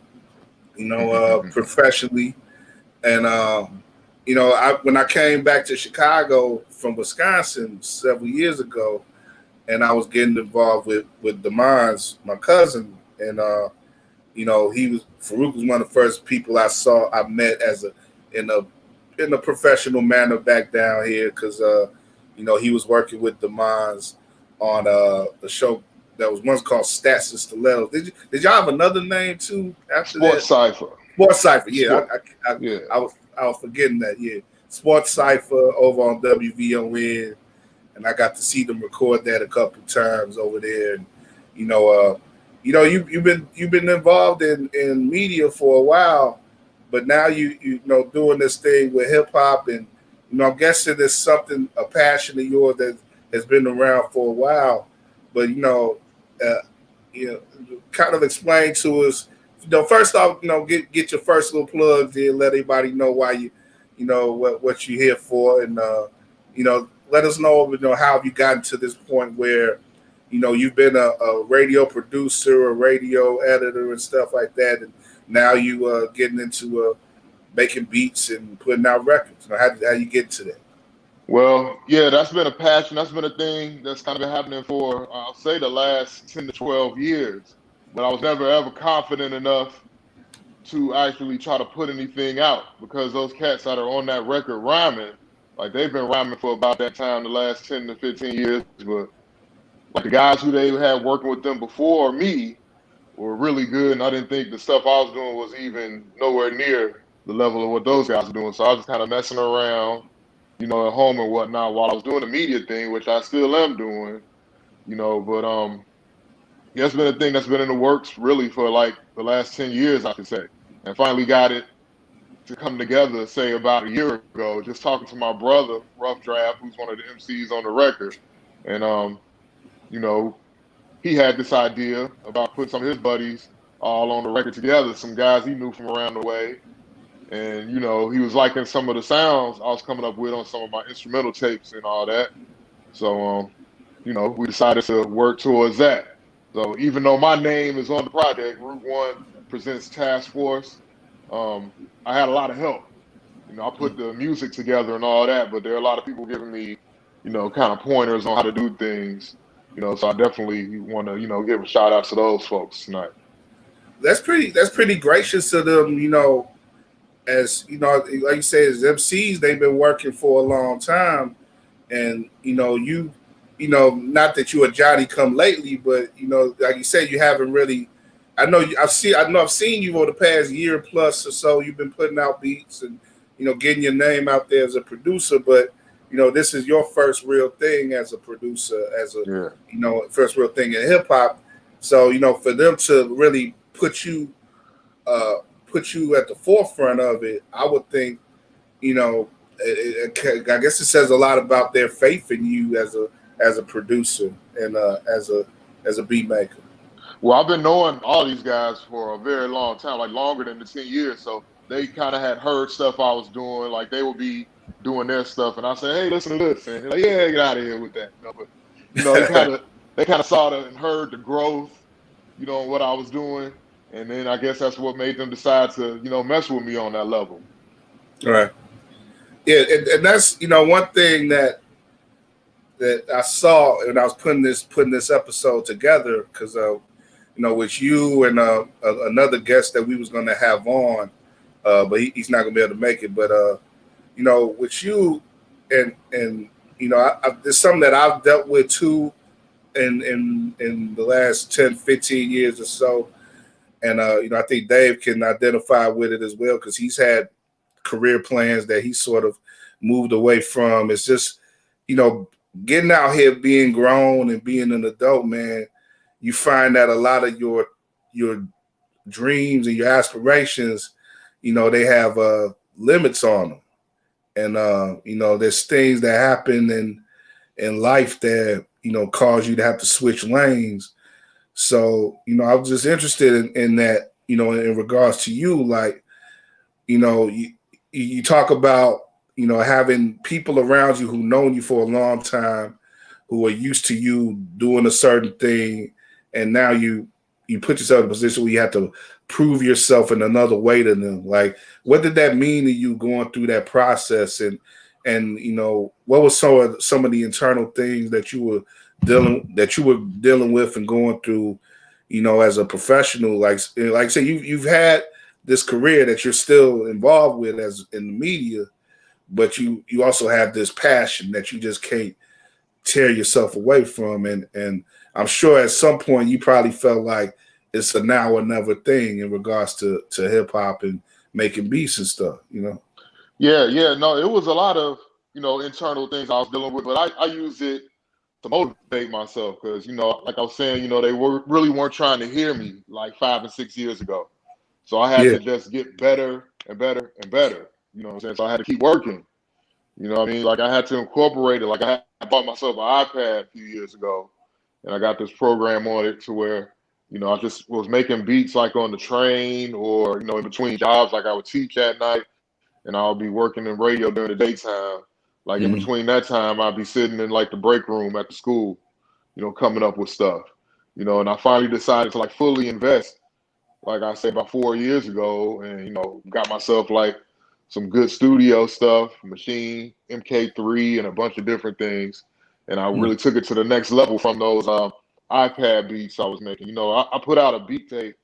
professionally. And, when I came back to Chicago from Wisconsin several years ago, and I was getting involved with Demons, my cousin, and, Farouk was one of the first people I met in a professional manner back down here, because, he was working with Demons on the show that was once called Stats and Stilettos. Did y'all have another name too after Sports that? Cipher. Sports Cipher. Yeah, Yeah. I was forgetting that. Yeah, Sports Cipher over on WVON, and I got to see them record that a couple times over there. And you've been involved in media for a while, but now you know doing this thing with hip hop, and I'm guessing there's something, a passion of yours that has been around for a while. But uh, kind of explain to us. First off, get your first little plugs in, let everybody know why what you're here for, and let us know, how have you gotten to this point where, you've been a radio producer, a radio editor, and stuff like that, and now you getting into making beats and putting out records. How you get to that? Well, yeah, that's been a passion. That's been a thing that's kind of been happening for, I'll say, the last 10 to 12 years. But I was never, ever confident enough to actually try to put anything out, because those cats that are on that record rhyming, like they've been rhyming for about that time, the last 10 to 15 years. But like the guys who they had working with them before me were really good. And I didn't think the stuff I was doing was even nowhere near the level of what those guys were doing. So I was just kind of messing around, at home and whatnot while I was doing the media thing, which I still am doing, but yeah, it's been a thing that's been in the works really for like the last 10 years, I could say. And finally got it to come together, say about a year ago, just talking to my brother, Rough Draft, who's one of the MCs on the record. And he had this idea about putting some of his buddies all on the record together, some guys he knew from around the way. And, he was liking some of the sounds I was coming up with on some of my instrumental tapes and all that. So, we decided to work towards that. So even though my name is on the project, Ruqone presents Task Force, I had a lot of help. I put the music together and all that, but there are a lot of people giving me, kind of pointers on how to do things. So I definitely want to, give a shout out to those folks tonight. That's pretty gracious of them, as like you say, as MCs, they've been working for a long time, and not that you a Johnny come lately, but like you said, you haven't really. I've seen you over the past year plus or so. You've been putting out beats and getting your name out there as a producer, but this is your first real thing as a producer, first real thing in hip hop. So for them to really put you at the forefront of it, I would think, I guess it says a lot about their faith in you as a producer and as a beat maker. Well, I've been knowing all these guys for a very long time, like longer than the 10 years. So they kind of had heard stuff I was doing, like they would be doing their stuff, and I said, "Hey, listen to this," and they're like, "Yeah, get out of here with that." But they kind of saw and heard the growth, what I was doing. And then I guess that's what made them decide to, mess with me on that level. Right. Yeah, and that's one thing that I saw when I was putting this episode together, because with you and another guest that we was going to have on, but he's not going to be able to make it. But with you and there's something that I've dealt with too in the last 10, 15 years or so. And, I think Dave can identify with it as well, because he's had career plans that he sort of moved away from. It's just, getting out here, being grown and being an adult, man, you find that a lot of your dreams and your aspirations, they have limits on them. And, there's things that happen in life that, cause you to have to switch lanes. So, I was just interested in that, in regards to you, like, you talk about, having people around you who known you for a long time, who are used to you doing a certain thing. And now you put yourself in a position where you have to prove yourself in another way to them. Like, what did that mean to you going through that process? And what was some of the internal things that you were dealing with and going through, as a professional, like I say, you've had this career that you're still involved with as in the media, but you also have this passion that you just can't tear yourself away from. And I'm sure at some point you probably felt like it's a now or never thing in regards to hip hop and making beats and stuff, you know? Yeah. No, it was a lot of, internal things I was dealing with, but I used it to motivate myself because, like I was saying, they really weren't trying to hear me like 5 and 6 years ago. So I had Yeah. to just get better and better and better. You know what I'm saying? So I had to keep working. You know what I mean? Like I had to incorporate it. Like I bought myself an iPad a few years ago, and I got this program on it to where, I just was making beats like on the train or, in between jobs. Like I would teach at night and I'll be working in radio during the daytime. Like in between that time, I'd be sitting in like the break room at the school, coming up with stuff, and I finally decided to like fully invest, like I said, about 4 years ago, and, got myself like some good studio stuff, machine, MK3, and a bunch of different things. And I really took it to the next level from those iPad beats I was making. I put out a beat tape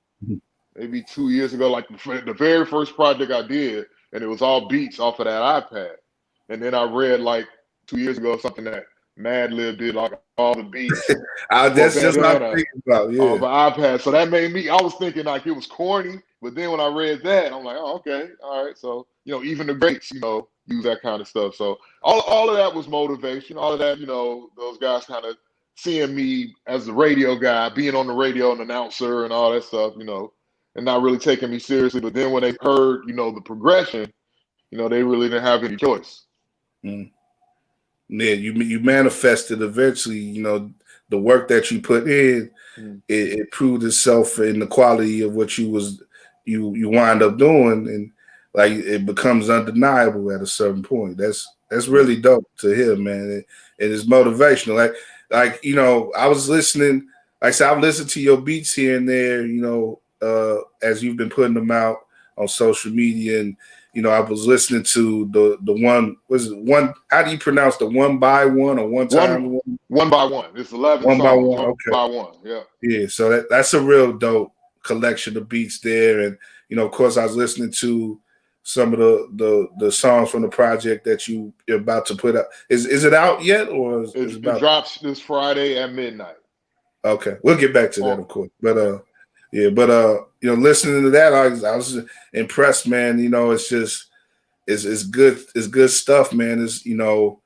maybe 2 years ago, like the very first project I did, and it was all beats off of that iPad. And then I read like 2 years ago something that Madlib did, like all the beats. That's just what I'm thinking about, yeah. On the iPad. So that made me, I was thinking like it was corny, but then when I read that, I'm like, oh, okay, all right. So, even the greats, use that kind of stuff. So all of that was motivation. All of that, those guys kind of seeing me as the radio guy, being on the radio, an announcer and all that stuff, and not really taking me seriously. But then when they heard, the progression, they really didn't have any choice. Yeah, you manifested eventually, the work that you put in, it proved itself in the quality of what you wind up doing, and like it becomes undeniable at a certain point. That's really dope to hear, man. And it's motivational. Like I was listening, like I said, I've listened to your beats here and there, as you've been putting them out on social media, and I was listening to the one, was it one? How do you pronounce the one by one or one time? One by one. It's 11 one songs. by one. Okay. By one. Yeah. Yeah. So that's a real dope collection of beats there, and of course, I was listening to some of the songs from the project that you're about to put out. Is it out yet, or it drops this Friday at midnight? Okay, we'll get back to that, of course. But listening to that, I was impressed, man. It's just it's good stuff, man. It's one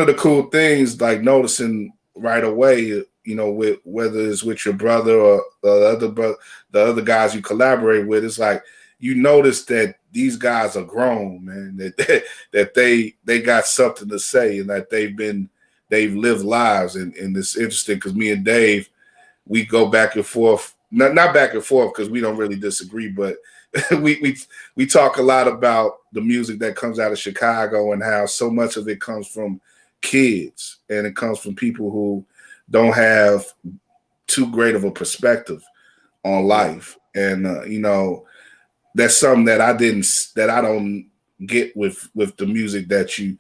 of the cool things, like noticing right away, with whether it's with your brother or the other guys you collaborate with, it's like you notice that these guys are grown, man. That they got something to say, and that they've lived lives, and it's interesting because me and Dave, we go back and forth. Not back and forth because we don't really disagree, but we talk a lot about the music that comes out of Chicago and how so much of it comes from kids, and it comes from people who don't have too great of a perspective on life. And that's something that I don't get with the music that you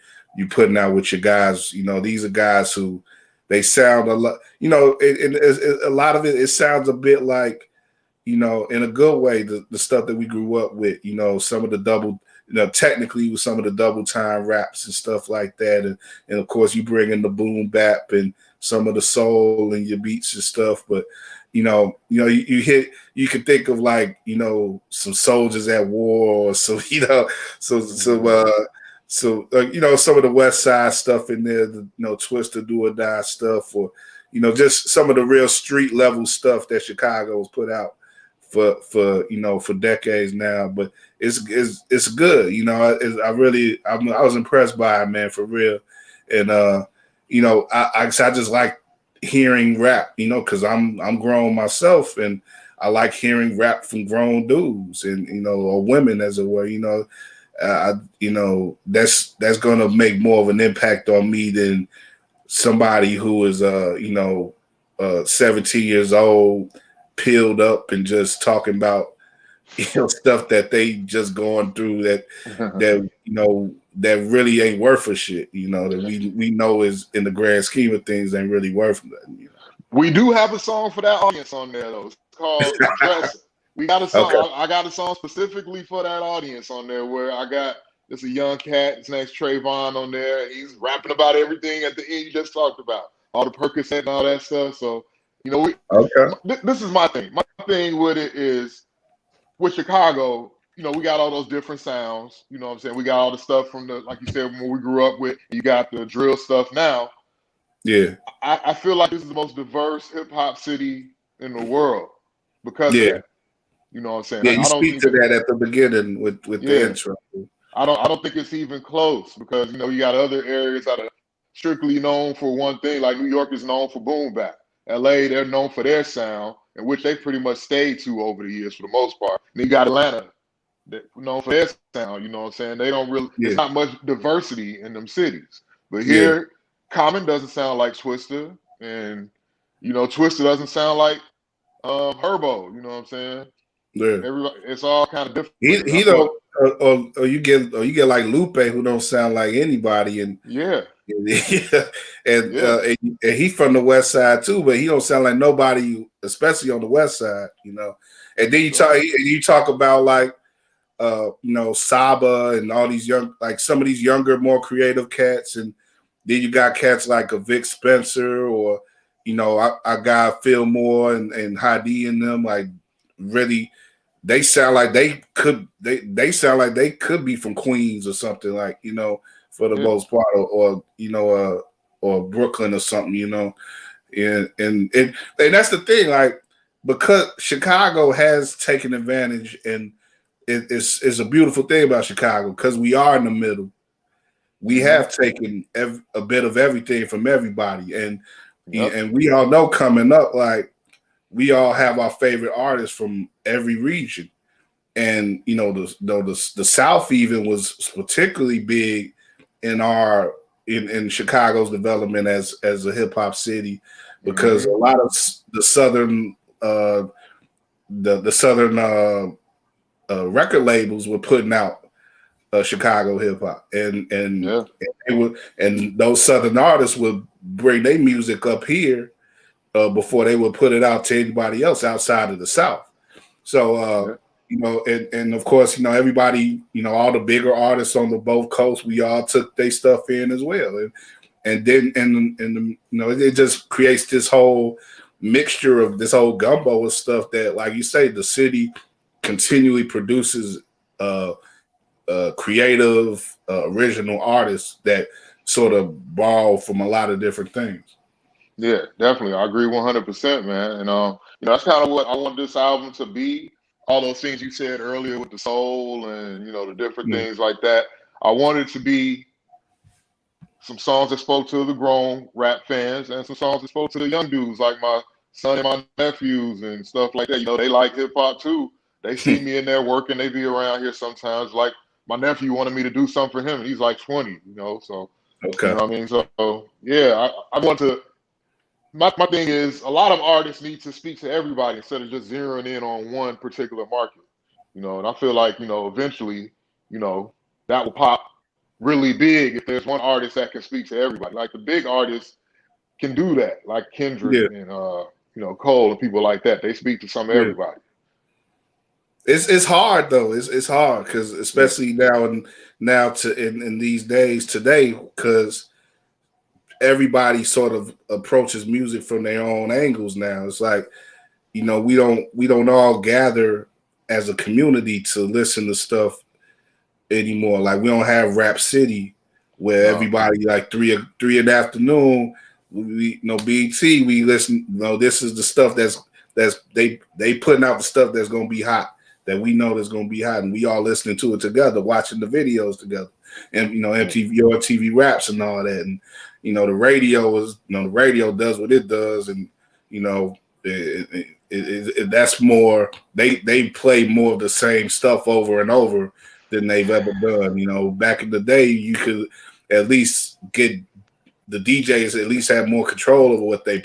putting out with your guys. These are guys who, they sound a lot, and a lot of it sounds a bit like, in a good way, the stuff that we grew up with, some of the double, technically with some of the double time raps and stuff like that. And of course you bring in the boom bap and some of the soul and your beats and stuff. But, you can think of like, some soldiers at war or some, some of the West Side stuff in there, Twister Do or Die stuff, or just some of the real street level stuff that Chicago has put out for decades now. But it's good. I was impressed by it, man, for real. And I just like hearing rap, because I'm grown myself, and I like hearing rap from grown dudes and or women, as it were. That's going to make more of an impact on me than somebody who is 17 years old, peeled up, and just talking about stuff that they just going through that really ain't worth a shit. That we know is, in the grand scheme of things, ain't really worth nothing. We do have a song for that audience on there though. It's called Dressing. We got a song. Okay. I got a song specifically for that audience on there, where I got It's a young cat. His name's Trayvon on there, and he's rapping about everything at the end you just talked about, all the Percocet and all that stuff. So, Okay. this is my thing. My thing with it is with Chicago. We got all those different sounds. You know what I'm saying? We got all the stuff from like you said, when we grew up with. You got the drill stuff now. Yeah. I feel like this is the most diverse hip hop city in the world because of Yeah. that. You know what I'm saying? Yeah, I you don't speak think to that. that at the beginning with the Yeah, intro. I don't think it's even close because you got other areas that are strictly known for one thing. Like New York is known for boom bap. LA, they're known for their sound, in which they pretty much stayed to over the years for the most part. And you got Atlanta, known for their sound. You know what I'm saying? They don't really. Yeah. It's not much diversity in them cities. But Yeah. here, Common doesn't sound like Twister, and Twister doesn't sound like Herbo. You know what I'm saying? Yeah. Everybody, it's all kind of different. And I He feel like, don't or you get like Lupe who don't sound like anybody and yeah, and, yeah. and he's from the West Side too, but he don't sound like nobody, especially on the West Side, And then you talk about like Saba and all these some of these younger, more creative cats, and then you got cats like a Vic Spencer or I got Phil Moore and Hadi in them, like really. They sound like they could be from Queens or something, like for the most part, or Brooklyn or something, and that's the thing, like because Chicago has taken advantage, and it's a beautiful thing about Chicago because we are in the middle. We have taken a bit of everything from everybody, and we all know coming up, like we all have our favorite artists from every region. And the South even was particularly big in in Chicago's development as a hip hop city, because a lot of the southern record labels were putting out Chicago hip hop, and those southern artists would bring their music up here before they would put it out to anybody else outside of the South. So and of course, everybody, all the bigger artists on the both coasts, we all took their stuff in as well, and then it just creates this whole mixture of this whole gumbo of stuff that, like you say, the city continually produces creative, original artists that sort of borrow from a lot of different things. Yeah, definitely. I agree 100%, man. And that's kind of what I want this album to be. All those things you said earlier with the soul and the different things like that. I wanted it to be some songs that spoke to the grown rap fans and some songs that spoke to the young dudes like my son and my nephews and stuff like that. They like hip hop too. They see me in there working. They be around here sometimes. Like my nephew wanted me to do something for him, and he's like 20. So okay, you know what I mean. So yeah, I want to. My thing is, a lot of artists need to speak to everybody instead of just zeroing in on one particular market. And I feel like, eventually, that will pop really big if there's one artist that can speak to everybody. Like the big artists can do that, like Kendrick and Cole and people like that. They speak to some everybody. It's hard though. It's hard because especially now in these days today, because everybody sort of approaches music from their own angles now. It's like, we don't all gather as a community to listen to stuff anymore. Like we don't have Rap City where everybody like three in the afternoon, BET, we listen, this is the stuff that's they putting out the stuff that's gonna be hot, that we know that's gonna be hot, and we all listening to it together, watching the videos together. And MTV Raps and all that. And the radio the radio does what it does, and that's more, they play more of the same stuff over and over than they've ever done. Back in the day, you could at least get the DJs at least have more control over what they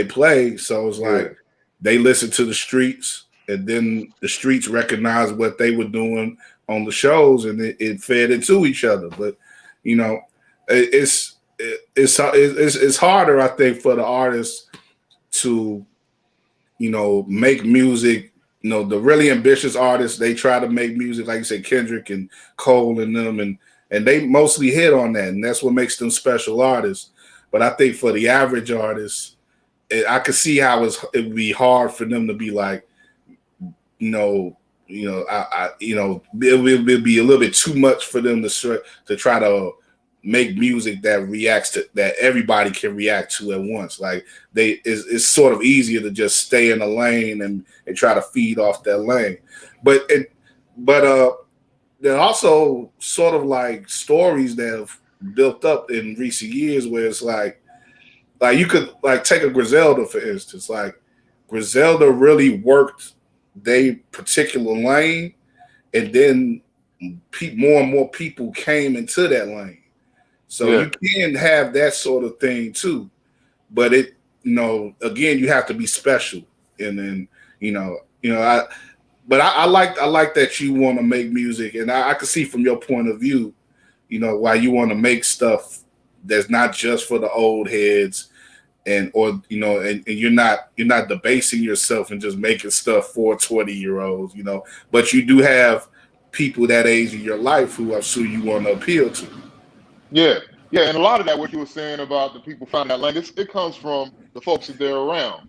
play. So it's like they listen to the streets, and then the streets recognize what they were doing on the shows, and it fed into each other. But it's harder, I think, for the artists to make music the really ambitious artists, they try to make music like you said, Kendrick and Cole and them, and they mostly hit on that, and that's what makes them special artists. But I think for the average artist, I could see how it would be hard for them to be like, it would be a little bit too much for them to try to make music that everybody can react to at once. Like it's sort of easier to just stay in a lane and try to feed off that lane. But there are also sort of like stories that have built up in recent years where it's like you could like take a Griselda for instance. Like Griselda really worked their particular lane, and then more and more people came into that lane. So you can have that sort of thing too, but again, you have to be special. And then, I like that you want to make music, and I can see from your point of view, why you want to make stuff that's not just for the old heads, and you're not debasing yourself and just making stuff for 20-year-olds, but you do have people that age in your life who I'm sure you want to appeal to. Yeah, and a lot of that, what you were saying about the people finding that lane, it comes from the folks that they're around.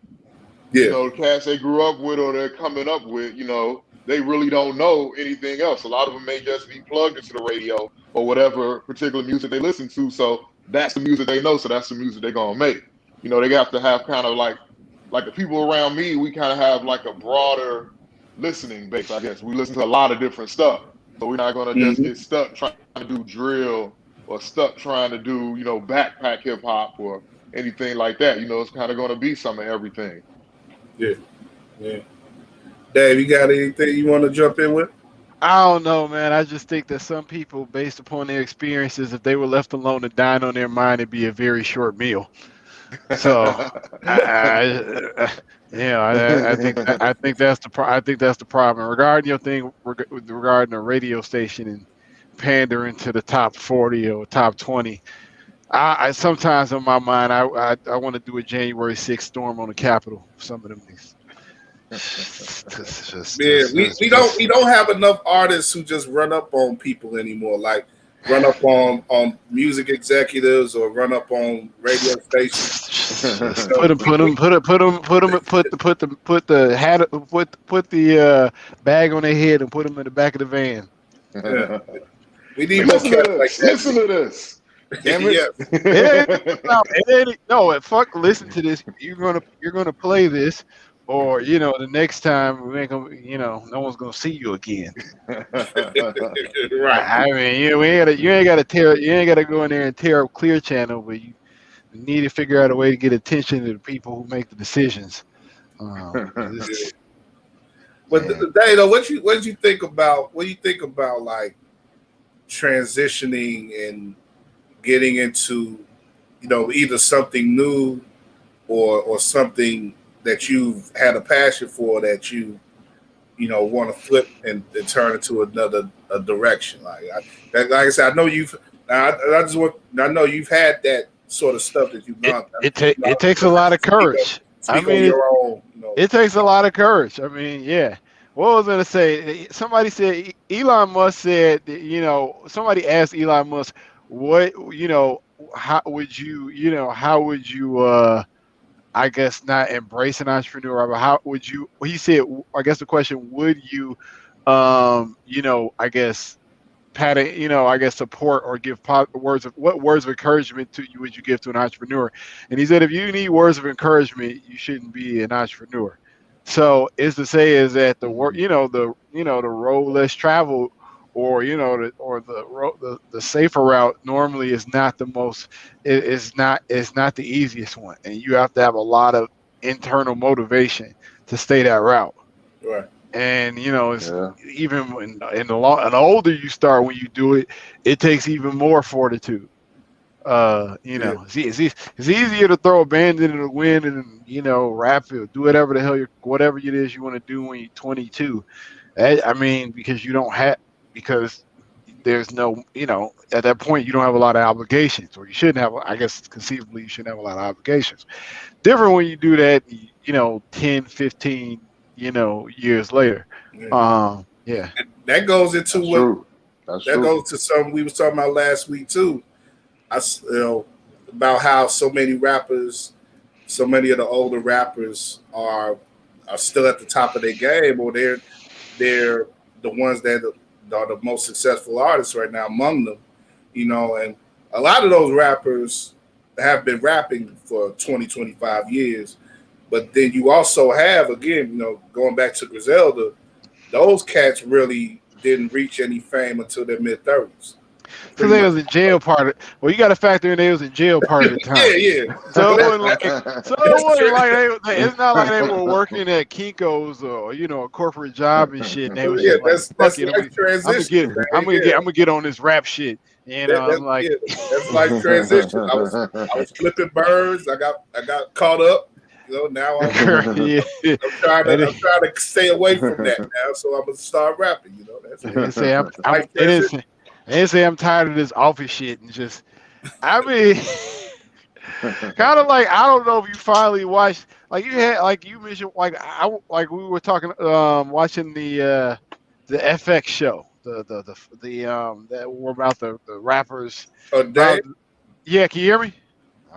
Yeah. The cats they grew up with or they're coming up with, they really don't know anything else. A lot of them may just be plugged into the radio or whatever particular music they listen to. So that's the music they know. So that's the music they're going to make. They have to have kind of like the people around me, we kind of have like a broader listening base, I guess. We listen to a lot of different stuff. So we're not going to just get stuck trying to do drill or stuck trying to do, backpack hip hop or anything like that. It's kind of going to be some of everything. Yeah. Dave, you got anything you want to jump in with? I don't know, man. I just think that some people, based upon their experiences, if they were left alone to dine on their mind, it'd be a very short meal. So, I think that's the problem. Regarding your thing, regarding the radio station and pandering to the top 40 or top 20, I sometimes in my mind I want to do a January 6th storm on the Capitol. Some of them things. We don't have enough artists who just run up on people anymore. Like run up on music executives or run up on radio stations. Put the bag on their head and put them in the back of the van. Yeah. We need more cats like that. Listen to this. Damn it. No, fuck. Listen to this. You're gonna play this, or the next time we ain't gonna, no one's gonna see you again. Right. I mean, you ain't gotta go in there and tear up Clear Channel, but you need to figure out a way to get attention to the people who make the decisions. But Dado, what do you think about like transitioning and getting into either something new or something that you've had a passion for that you want to flip and turn into another direction? Like I said, I know you've had that sort of stuff that you've done. It takes a lot of courage. It takes a lot of courage. I mean, yeah. What was I going to say? Somebody said, Elon Musk said, somebody asked Elon Musk, how would you, I guess, not embrace an entrepreneur, but how would you, he said, I guess the question, would you, I guess, support or give words of encouragement would you give to an entrepreneur? And he said, if you need words of encouragement, you shouldn't be an entrepreneur. So is to say is that the work, the road less traveled, or the safer route normally is not the most, it's not the easiest one, and you have to have a lot of internal motivation to stay that route. Right. And it's even when and the older you start, when you do it, it takes even more fortitude. It's easier to throw a bandit in the wind and rap it, do whatever it is you want to do when you're 22. Because there's no, at that point you don't have a lot of obligations, or you shouldn't have. I guess conceivably you shouldn't have a lot of obligations. Different when you do that, 10, 15, years later. Yeah. That goes into That's what true. That's that true. goes to something we was talking about last week too. About how so many rappers, so many of the older rappers are still at the top of their game, or they're the ones that are the most successful artists right now among them. And a lot of those rappers have been rapping for 20, 25 years. But then you also have, again, going back to Griselda, those cats really didn't reach any fame until their mid 30s. So Pretty they much. was in jail well, you got to factor in they was in jail part of the time. Yeah. So But it wasn't like it's not like they were That's working at Kinko's or a corporate job and shit. And they was yeah, just like, fuck that's it, life transition, man. I'm gonna get on this rap shit. I'm like, That's life transition. I was flipping birds. I got caught up. Now yeah. I'm trying to stay away from that now. So I'm gonna start rapping. That's They didn't say life transition. they didn't say I'm tired of this office shit and just. I mean, kind of like I don't know if you finally watched you mentioned like we were talking watching the FX show that were about the rappers. Oh, Dave? Yeah, can you hear me?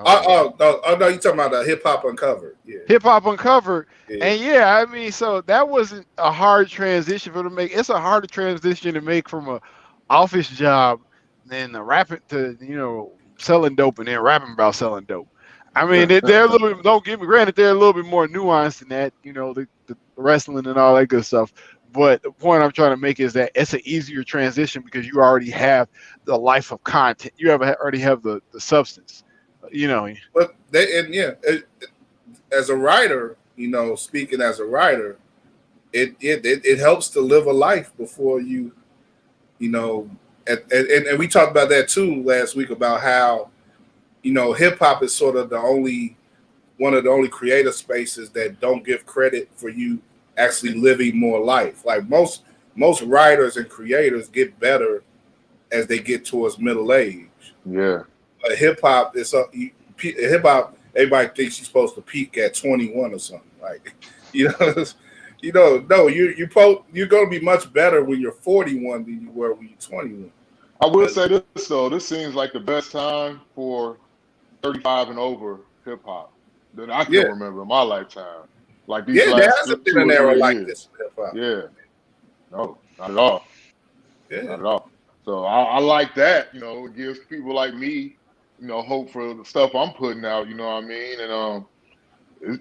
Oh, no, you talking about the Hip Hop Uncovered? Yeah. Hip Hop Uncovered, Yeah. and I mean, so that wasn't a hard transition for them to make. It's a harder transition to make from a office job than the rapping to selling dope and then rapping about selling dope. I mean, they're a little bit. Don't get me granted, they're a little bit more nuanced than that. The wrestling and all that good stuff. But the point I'm trying to make is that it's an easier transition because you already have the life of content. You already have the substance. But as a writer, speaking as a writer, it helps to live a life before and we talked about that too last week about how hip hop is sort of one of the only creative spaces that don't give credit for you actually living more life. Like most writers and creators get better as they get towards middle age. Yeah. Hip hop everybody thinks you're supposed to peak at 21 or something. Like, no, you're going to be much better when you're 41 than you were when you're 21. I will say this though, this seems like the best time for 35 and over hip hop that I can remember in my lifetime. Like these there last hasn't been an era like this in hip hop. Yeah. No, not at all. Yeah. Not at all. So I like that, it gives people like me, hope for the stuff I'm putting out, you know what I mean? And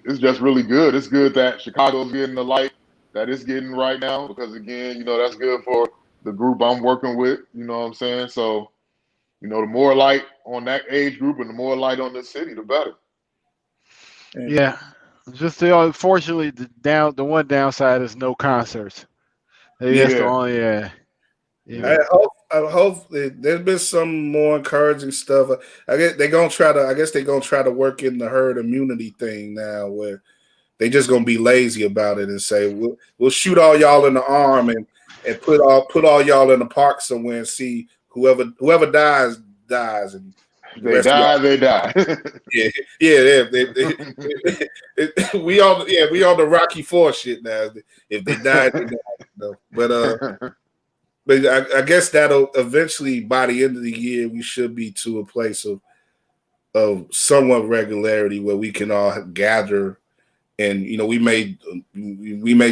it's just really good. It's good that Chicago's getting the light that it's getting right now because, again, that's good for the group I'm working with, you know what I'm saying? So, the more light on that age group and the more light on the city, the better. Yeah. Just unfortunately, the one downside is no concerts. Maybe that's the only. I hope there's been some more encouraging stuff. I guess they're gonna try to work in the herd immunity thing now, where they just gonna be lazy about it and say we'll shoot all y'all in the arm and put all y'all in the park somewhere and see whoever dies and they die. We on the Rocky IV shit now. If they die, they die. But I guess that'll eventually, by the end of the year, we should be to a place of somewhat regularity where we can all gather, and we may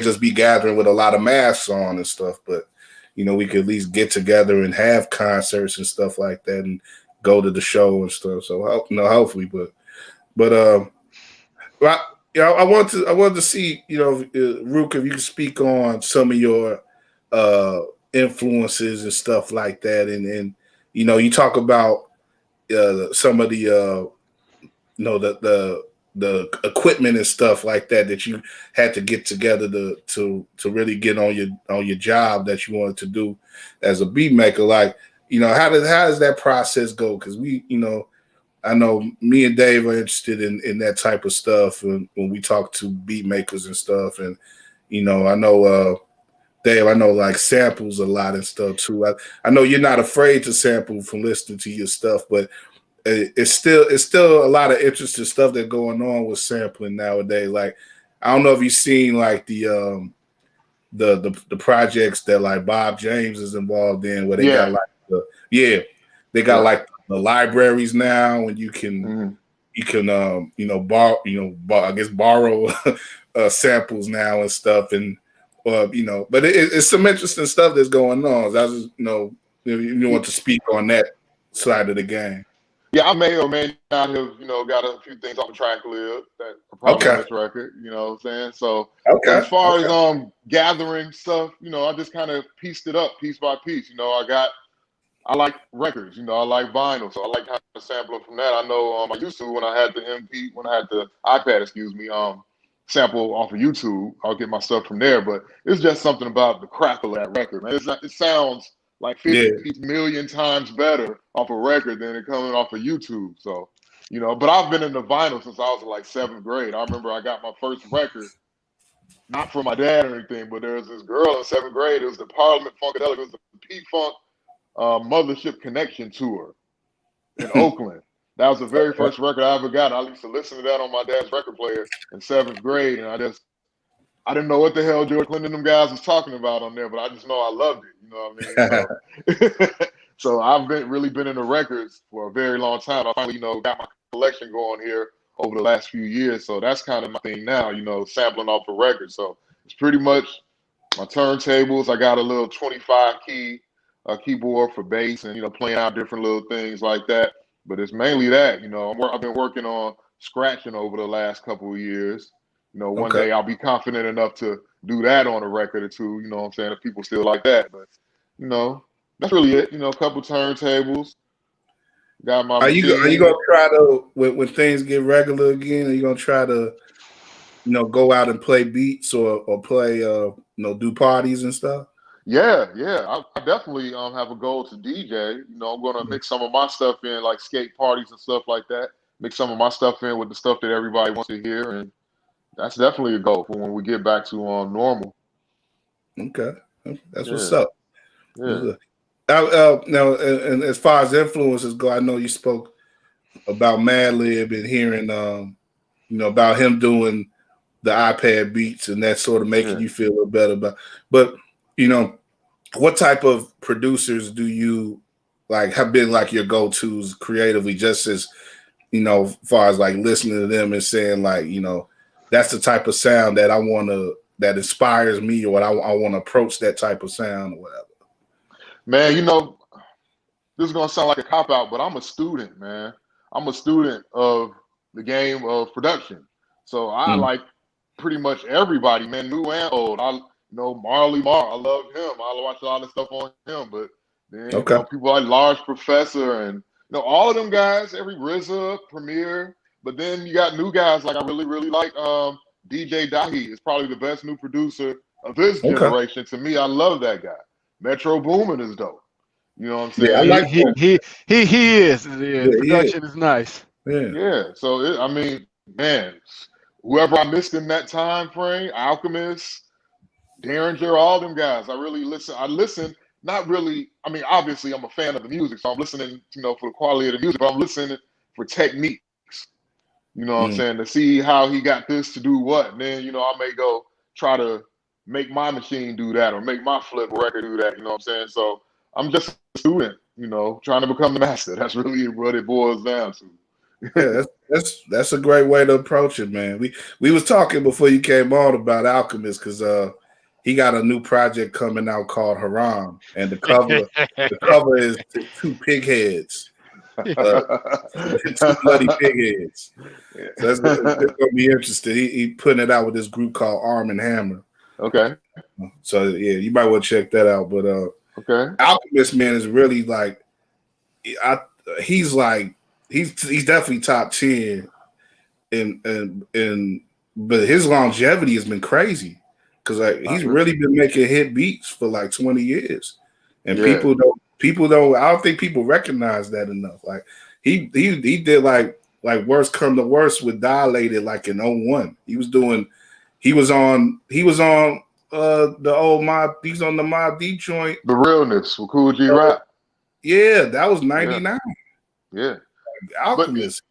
just be gathering with a lot of masks on and stuff, but we could at least get together and have concerts and stuff like that, and go to the show and stuff. So hopefully, but I wanted to see Ruq, if you could speak on some of your influences and stuff like that, and you talk about some of the the equipment and stuff like that you had to get together to really get on your job that you wanted to do as a beat maker. Like, how does that process go? Because I know me and Dave are interested in that type of stuff, and when we talk to beat makers and stuff, and I know Dave, I know like samples a lot and stuff too. I know you're not afraid to sample from listening to your stuff, but it's still a lot of interesting stuff that's going on with sampling nowadays. Like, I don't know if you've seen like the projects that like Bob James is involved in, where they got like they got like the libraries now, and you can borrow I guess borrow samples now and stuff, and but it's some interesting stuff that's going on. So I was just you want to speak on that side of the game. Yeah, I may or may not have, got a few things off the track lib that are probably on this record, you know what I'm saying? So but as far as gathering stuff, I just kind of pieced it up piece by piece. I like records, I like vinyl, so I like kind of sampling from that. I know I used to when I had the iPad, sample off of YouTube. I'll get my stuff from there, but it's just something about the crackle of that record, man. It sounds like 50 million times better off a record than it coming off of YouTube. So, but I've been into vinyl since I was in like 7th grade. I remember I got my first record, not from my dad or anything, but there was this girl in 7th grade. It was the Parliament Funkadelic. It was the P-Funk Mothership Connection tour in Oakland. That was the very first record I ever got. I used to listen to that on my dad's record player in 7th grade, and I didn't know what the hell George Clinton and them guys was talking about on there, but I just know I loved it. You know what I mean? So I've really been into records for a very long time. I finally, got my collection going here over the last few years. So that's kind of my thing now, sampling off a record. So it's pretty much my turntables. I got a little 25 key keyboard for bass and, playing out different little things like that. But it's mainly that, I've been working on scratching over the last couple of years. One day I'll be confident enough to do that on a record or two, you know what I'm saying, if people still like that. But, that's really it. A couple turntables. Got my Are you gonna try to when things get regular again, are you gonna try to, go out and play beats or play do parties and stuff? Yeah. I definitely have a goal to DJ. I'm gonna mix some of my stuff in, like skate parties and stuff like that. Mix some of my stuff in with the stuff that everybody wants to hear, and that's definitely a goal for when we get back to normal. Okay, that's what's up. Yeah. Now, and as far as influences go, I know you spoke about Madlib and hearing, about him doing the iPad beats and that sort of making you feel a little better about. But what type of producers do you like have been like your go-tos creatively? Just as far as like listening to them and saying like, that's the type of sound that that inspires me, or I want to approach that type of sound or whatever. Man, this is gonna sound like a cop-out, but I'm a student, man. I'm a student of the game of production. So I like pretty much everybody, man, new and old. Marley Marl, I love him. I watch a lot of stuff on him, but then people like Large Professor and all of them guys, every RZA, Premier. But then you got new guys like I really, really like DJ Dahi is probably the best new producer of this generation. To me, I love that guy. Metro Boomin is dope. You know what I'm saying? Yeah, I like he is. The production is nice. Yeah. So man, whoever I missed in that time frame, Alchemist, Derringer, all them guys. I really listen. I listen. Not really. I mean, obviously, I'm a fan of the music, so I'm listening, for the quality of the music. But I'm listening for techniques. You know what I'm saying? To see how he got this to do what. And then, I may go try to make my machine do that or make my flip record do that. You know what I'm saying? So I'm just a student, trying to become the master. That's really what it boils down to. Yeah, that's a great way to approach it, man. We was talking before you came on about Alchemist because he got a new project coming out called Haram, and the cover is two pig heads. Two bloody pig heads. So it's gonna be interesting. He putting it out with this group called Arm and Hammer. Okay. So yeah, you might want to check that out. But Alchemist, man, is really like he's definitely top 10, but his longevity has been crazy because he's really been making hit beats for like 20 years, and people don't. I don't think people recognize that enough. Like he did like Worst Come to Worst with Dilated like in 01. He was on the old Mob. He's on the Mob Deep joint. The Realness with Cool G Rap. Yeah, that was 99. Yeah. Alchemist.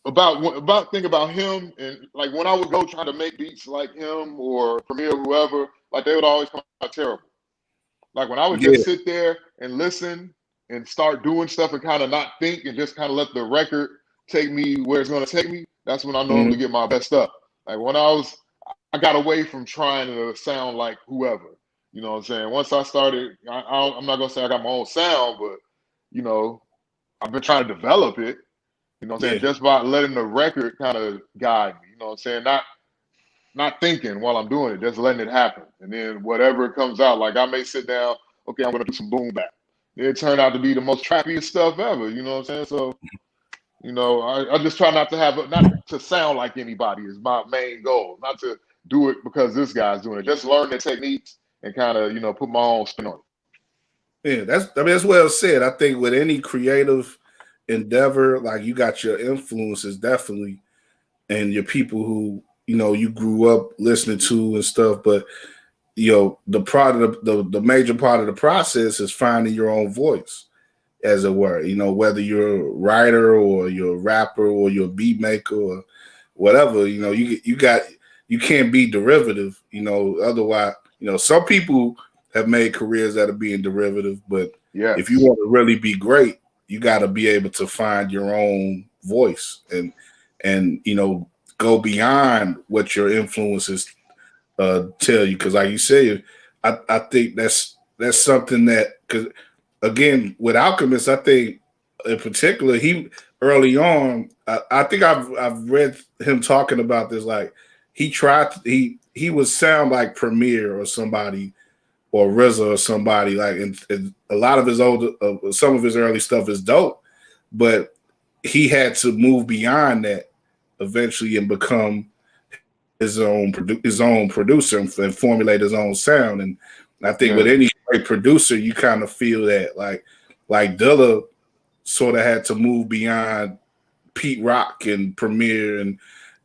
think about him, and like when I would go try to make beats like him or Premier or whoever, like they would always come out terrible. Like when I would Yeah, just sit there and listen and start doing stuff and kind of not think and just kind of let the record take me where it's going to take me, that's when I normally get my best stuff. Like when I got away from trying to sound like whoever. You know what I'm saying? Once I started, I'm not going to say I got my own sound, but, you know, I've been trying to develop it, you know what I'm saying, just by letting the record kind of guide me, you know what I'm saying? Not thinking while I'm doing it, just letting it happen. And then whatever comes out, like I may sit down, okay, I'm going to do some boom bap. It turned out to be the most trappiest stuff ever, you know what I'm saying? So, you know, I just try not to sound like anybody is my main goal, not to do it because this guy's doing it. Just learn the techniques and kind of, you know, put my own spin on it. Yeah, that's well said. I think with any creative endeavor, like you got your influences definitely, and your people who you grew up listening to and stuff. But the part of the major part of the process is finding your own voice, as it were. Whether you're a writer or you're a rapper or you're a beat maker or whatever. You can't be derivative. Otherwise, some people have made careers that are being derivative, but if you want to really be great, you got to be able to find your own voice and go beyond what your influences tell you. Because, like you say, I think that's something that, because again, with Alchemist, I think in particular, he early on, I think I've read him talking about this. Like he would sound like Premier or somebody, or RZA or somebody, like, and a lot of his some of his early stuff is dope, but he had to move beyond that eventually and become his own producer and formulate his own sound. And I think with any great producer, you kind of feel that, like Dilla sort of had to move beyond Pete Rock and Premier and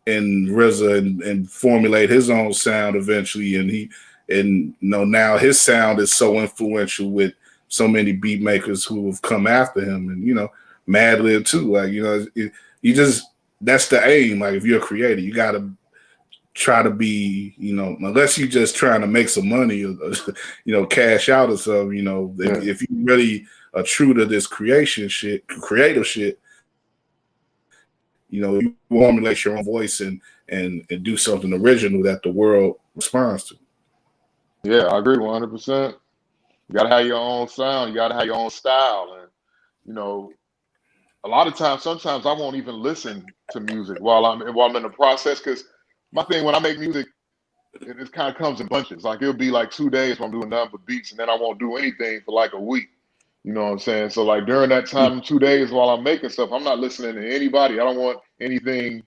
RZA and formulate his own sound eventually. And now his sound is so influential with so many beat makers who have come after him, and Madlib too. Like you just, that's the aim. Like if you're a creator, you got to try to be, unless you're just trying to make some money or cash out or something. If you really are true to this creative shit, you formulate your own voice and do something original that the world responds to. Yeah, I agree 100%. You got to have your own sound. You got to have your own style. And, a lot of times, sometimes I won't even listen to music while I'm in the process, because my thing when I make music, it kind of comes in bunches. Like it'll be like 2 days when I'm doing nothing but beats, and then I won't do anything for like a week. You know what I'm saying? So like during that time, 2 days while I'm making stuff, I'm not listening to anybody. I don't want anything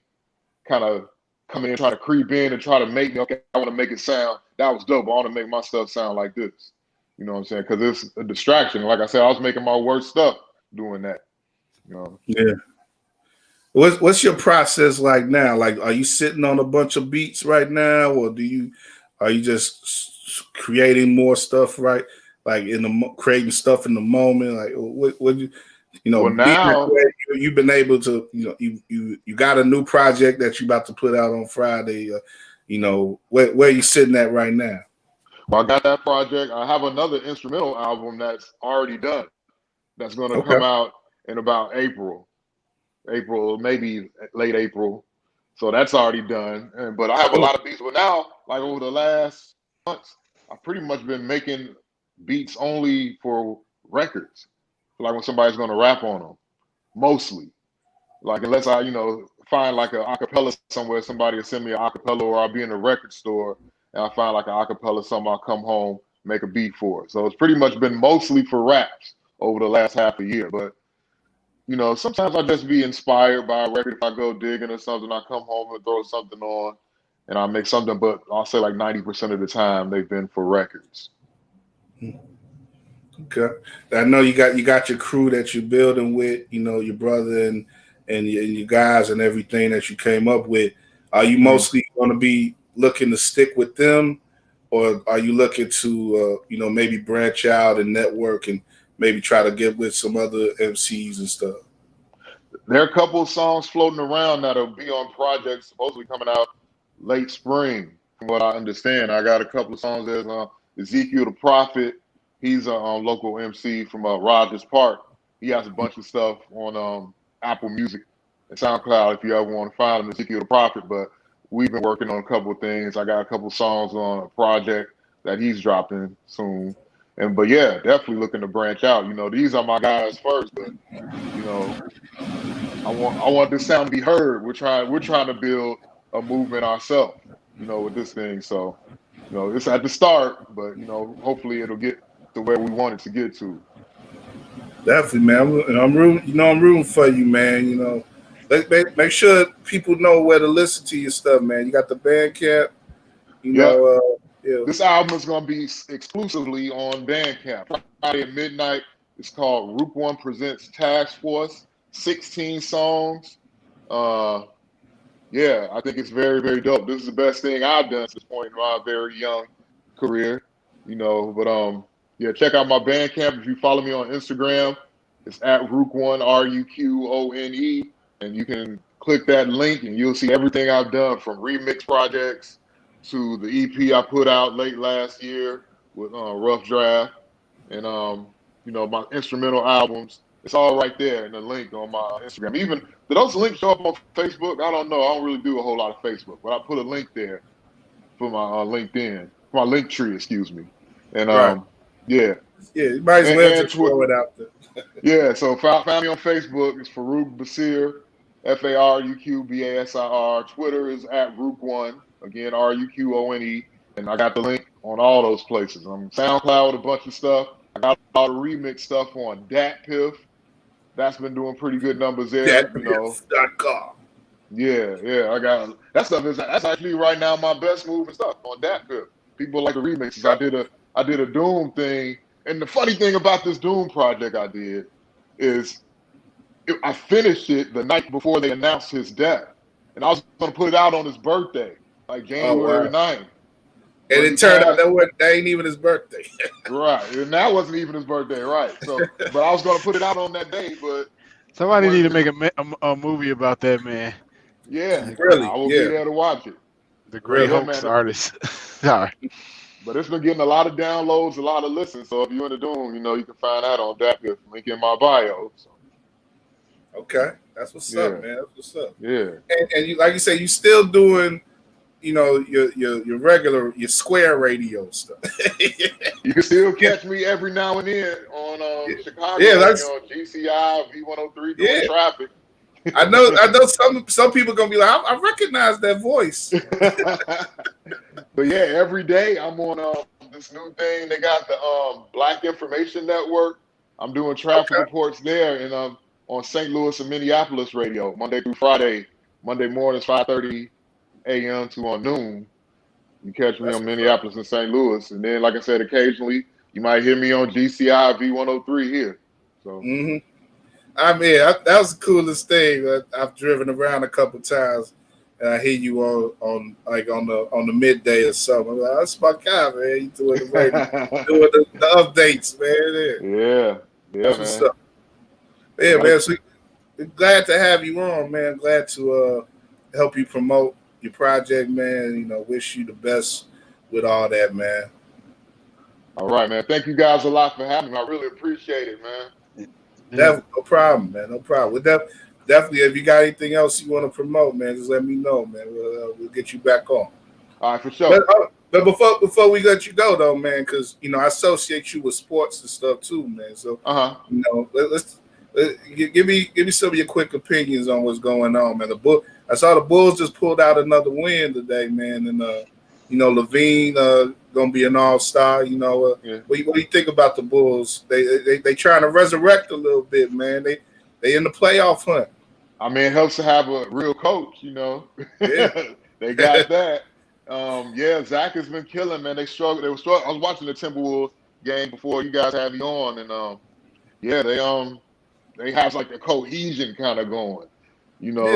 kind of coming in, trying to creep in and try to make me, okay, I want to make it sound, that was dope. I want to make my stuff sound like this. You know what I'm saying? Because it's a distraction. Like I said, I was making my worst stuff doing that. Yeah. What's your process like now? Like, are you sitting on a bunch of beats right now, or are you just creating more stuff, right? Like creating stuff in the moment? Like what well, now you've been able to, you got a new project that you about to put out on Friday. Where are you sitting at right now? Well, I got that project. I have another instrumental album that's already done. That's going to come out in about April, maybe late April. So that's already done. But I have a lot of beats. But now, like over the last months, I've pretty much been making beats only for records. Like when somebody's going to rap on them, mostly. Like unless I, find like an acapella somewhere, somebody will send me an acapella, or I'll be in a record store and I find like an acapella song, I'll come home, make a beat for it. So it's pretty much been mostly for raps over the last half a year. But sometimes I just be inspired by a record. If I go digging or something, I come home and throw something on and I make something, but I'll say like 90% of the time they've been for records. Okay. I know you got your crew that you're building with, your brother and your guys and everything that you came up with. Are you mostly going to be looking to stick with them, or are you looking to, maybe branch out and network and maybe try to get with some other MCs and stuff? There are a couple of songs floating around that'll be on projects supposedly coming out late spring, from what I understand. I got a couple of songs. There's Ezekiel the Prophet. He's a local MC from Rogers Park. He has a bunch of stuff on Apple Music and SoundCloud if you ever want to find him, Ezekiel the Prophet. But we've been working on a couple of things. I got a couple of songs on a project that he's dropping soon. But yeah, definitely looking to branch out. These are my guys first, but I want this sound to be heard. We're trying to build a movement ourselves, with this thing. So, it's at the start, but hopefully it'll get to where we want it to get to. Definitely, man. I'm rooting. I'm rooting for you, man. Make sure people know where to listen to your stuff, man. You got the Bandcamp. Yeah. This album is going to be exclusively on Bandcamp. Friday at midnight. It's called Ruqone Presents Task Force. 16 songs. Yeah, I think it's very, very dope. This is the best thing I've done at this point in my very young career. But yeah, check out my Bandcamp. If you follow me on Instagram, it's at Ruqone, Ruqone, and you can click that link and you'll see everything I've done from remix projects to the EP I put out late last year with Rough Draft and my instrumental albums. It's all right there in the link on my Instagram. Even do those links show up on Facebook? I don't know. I don't really do a whole lot of Facebook, but I put a link there for my LinkedIn, my link tree, excuse me. And right. Yeah, you might as well just throw it out there. Yeah, so find me on Facebook. It's Farouk Basir, FARUQBASIR. Twitter is at Ruqone, again RUQONE, and I got the link on all those places. I'm SoundCloud with a bunch of stuff. I got all the remix stuff on DatPiff. That's been doing pretty good numbers there. DatPiff.com. Yeah, I got that stuff. That's actually right now my best moving stuff on DatPiff. People like the remixes. I did a Doom thing, and the funny thing about this Doom project I did is I finished it the night before they announced his death, and I was going to put it out on his birthday, like January 9th. And it turned out that ain't even his birthday. Right, and that wasn't even his birthday, right? So, but I was going to put it out on that day, but somebody need to make a movie about that man. Yeah, really, I will be there to watch it. The great hoax artist. Sorry. But it's been getting a lot of downloads, a lot of listens. So if you're into Doom, you can find that on DatPiff. Link in my bio. So. Okay, that's what's up, man. That's what's up. Yeah. And you, like you say, you still doing, your regular, your square radio stuff. You can still catch me every now and then on Chicago. Yeah, that's GCI V103 doing traffic. I know. Some people gonna be like, I recognize that voice. But yeah, every day I'm on this new thing. They got the Black Information Network. I'm doing traffic reports there, and on St. Louis and Minneapolis radio, Monday through Friday. Monday mornings 5:30 a.m. to noon. You catch me on Minneapolis and St. Louis, and then, like I said, occasionally you might hear me on GCI V103 here. So. Mm-hmm. I mean, that was the coolest thing. I've driven around a couple times, and I hear you on the midday or something. I'm like, that's my guy, man. You doing the updates, man. Yeah, that's what's up. Yeah, man. So glad to have you on, man. Glad to help you promote your project, man. Wish you the best with all that, man. All right, man. Thank you guys a lot for having me. I really appreciate it, man. No problem, man. No problem. Definitely, if you got anything else you want to promote, man, just let me know, man. We'll get you back on. All right, for sure. But before we let you go, though, man, because I associate you with sports and stuff too, man. So let's give me some of your quick opinions on what's going on, man. I saw the Bulls just pulled out another win today, man, and Levine gonna be an all-star. What do you think about the Bulls? They trying to resurrect a little bit, man. They in the playoff hunt. I mean, it helps to have a real coach. Yeah. They got that. Zach has been killing, man. They struggled. They were struggling. I was watching the Timberwolves game before you guys had me on, and they have like a cohesion kind of going.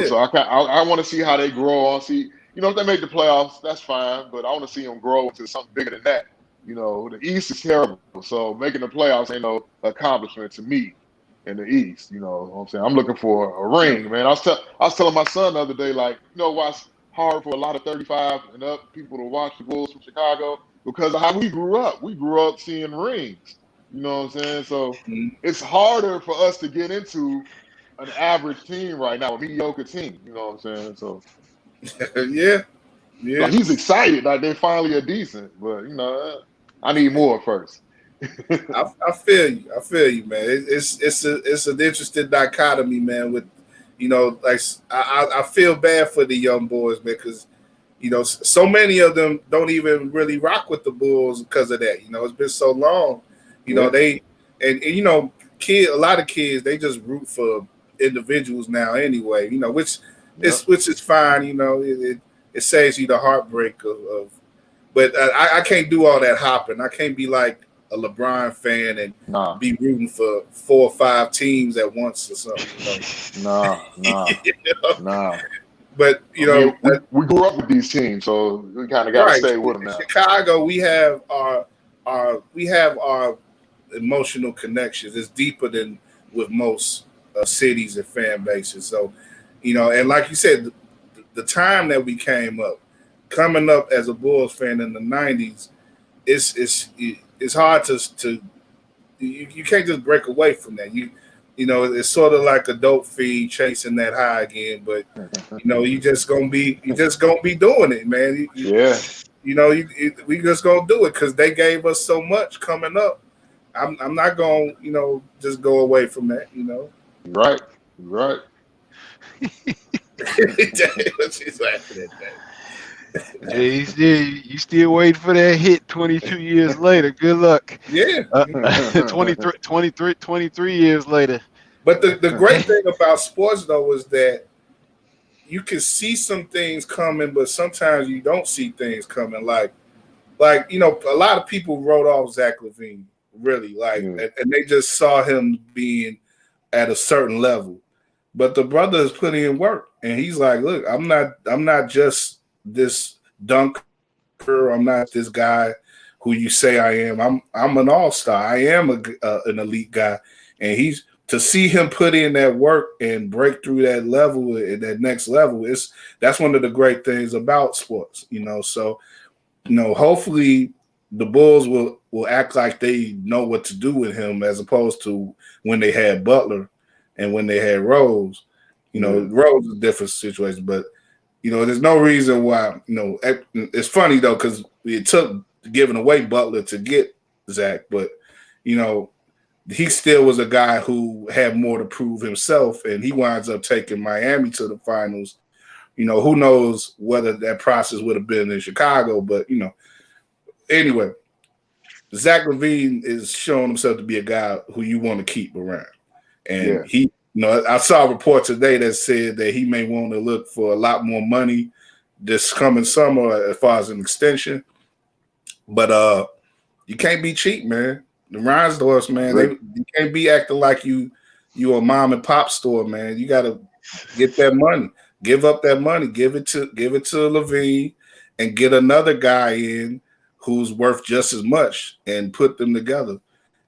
So I want to see how they grow on. See. If they make the playoffs, that's fine, but I want to see them grow into something bigger than that. The East is terrible, so making the playoffs ain't no accomplishment to me. in the East. You know what I'm saying? I'm looking for a ring, man. I was telling my son the other day, like, why it's hard for a lot of 35 and up people to watch the Bulls from Chicago because of how we grew up. We grew up seeing rings. You know what I'm saying? So it's harder for us to get into an average team right now, a mediocre team. You know what I'm saying? So yeah. like, he's excited like they finally are decent, but I need more first. I feel you, man. It's an interesting dichotomy, man. With like I feel bad for the young boys, man, because so many of them don't even really rock with the Bulls because of that. It's been so long. They and a lot of kids they just root for individuals now anyway. Which is fine. It saves you the heartbreak of but I can't do all that hopping. I can't be like a LeBron fan and be rooting for 4 or 5 teams at once or something. Nah. But we grew up with these teams, so we kind of got to stay with them now. Chicago, we have our emotional connections. It's deeper than with most cities and fan bases. So, and like you said, the time that we coming up as a Bulls fan in the '90s, it's hard to you can't just break away from that. It's sort of like a dope fiend chasing that high again, but you just gonna be doing it, man. We just gonna do it because they gave us so much coming up. I'm not gonna just go away from that. Right. She's laughing at that. Hey, you still waiting for that hit 22 years later. Good luck. Yeah. 23 years later. But the great thing about sports, though, is that you can see some things coming, but sometimes you don't see things coming. Like a lot of people wrote off Zach LaVine, really, and they just saw him being at a certain level. But the brother is putting in work, and he's like, look, I'm not just this dunker. I'm not this guy who you say I am. I'm an all-star. I am an elite guy, and to see him put in that work and break through that level and that next level that's one of the great things about sports. So hopefully the Bulls will act like they know what to do with him as opposed to when they had Butler and when they had Rose. Rose is a different situation, but there's no reason why. It's funny though because it took giving away Butler to get Zach, but he still was a guy who had more to prove himself, and he winds up taking Miami to the finals. Who knows whether that process would have been in Chicago, but anyway, Zach LaVine is showing himself to be a guy who you want to keep around, and he. I saw a report today that said that he may want to look for a lot more money this coming summer as far as an extension. But you can't be cheap, man. The Reinsdorfs, man, you can't be acting like you a mom and pop store, man. You got to get that money, give up that money, give it to LaVine, and get another guy in who's worth just as much, and put them together,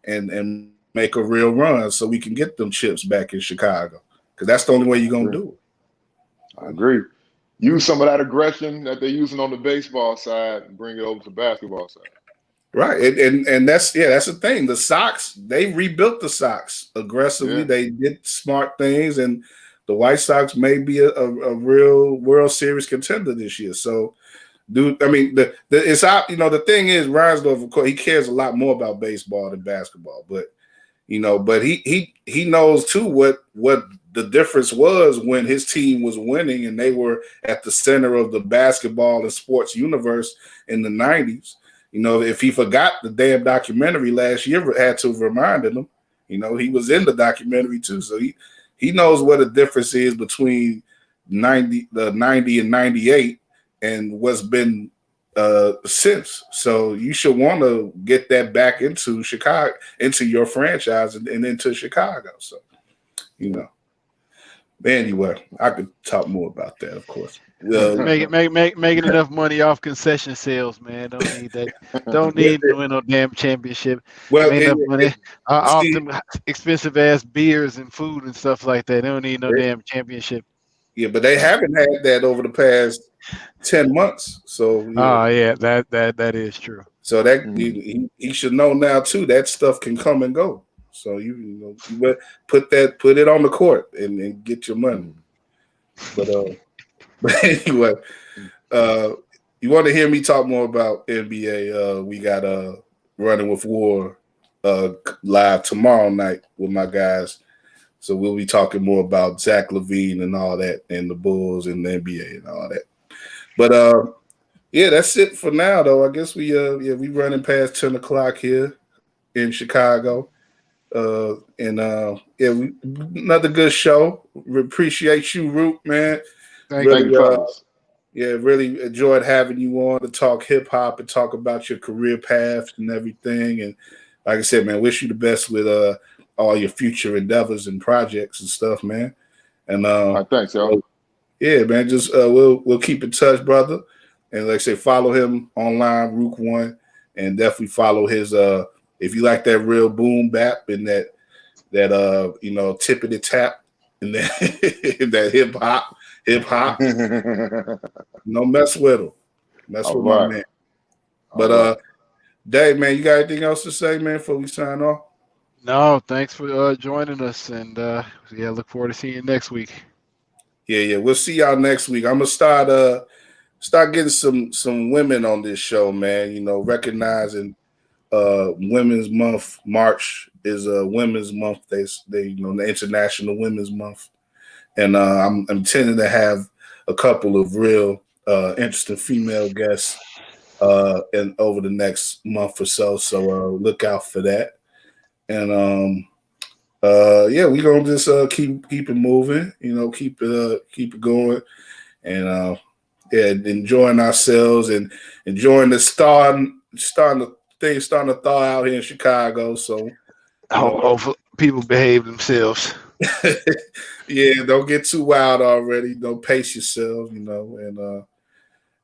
and make a real run so we can get them chips back in Chicago, because that's the only way you're gonna do it. I agree. Use some of that aggression that they're using on the baseball side and bring it over to the basketball side. Right, and that's the thing. The Sox, they rebuilt the Sox aggressively. They did smart things, and the White Sox may be a real World Series contender this year. So, dude, I mean, it's out. The thing is, Reinsdorf, of course, he cares a lot more about baseball than basketball, but he knows too what the difference was when his team was winning and they were at the center of the basketball and sports universe in the 90s. If he forgot the damn documentary last year, had to have reminded him. He was in the documentary too, so he knows what the difference is between the 90 and 98 and what's been since. So you should want to get that back into Chicago, into your franchise, and into Chicago. So, Anyway, I could talk more about that, of course. Making enough money off concession sales, man. Don't need that. Don't need to win no damn championship. Well, Make enough money off see, them expensive ass beers and food and stuff like that. They don't need no damn championship. yeah, but they haven't had that over the past 10 months. So yeah, that is true. So that he should know now too. That stuff can come and go. So you put it on the court and get your money. But anyway, you want to hear me talk more about NBA? We got Running with War live tomorrow night with my guys. So we'll be talking more about Zach LaVine and all that, and the Bulls and the NBA and all that. But yeah, that's it for now, though. I guess we running past 10 o'clock here in Chicago. Another good show. We appreciate you, Root, man. Thank you. Yeah, really enjoyed having you on to talk hip hop and talk about your career path and everything. And like I said, man, wish you the best with all your future endeavors and projects and stuff, man. And thanks, yo. Yeah, man. Just we'll keep in touch, brother. And like I say, follow him online, Ruqone, and definitely follow his if you like that real boom bap and that tippity tap and that hip hop. No mess with him. Mess with my man. But Dave, man, you got anything else to say, man, before we sign off? No, thanks for joining us, and look forward to seeing you next week. Yeah, we'll see y'all next week. I'm gonna start getting some women on this show, man. Recognizing Women's Month. March is Women's Month. They the International Women's Month, and I'm intending to have a couple of real interesting female guests and over the next month or so. So look out for that. And we're gonna just keep it moving. Keep it going, and enjoying ourselves and enjoying the starting to thaw out here in Chicago. So hopefully people behave themselves. Yeah, don't get too wild already. Don't pace yourself, and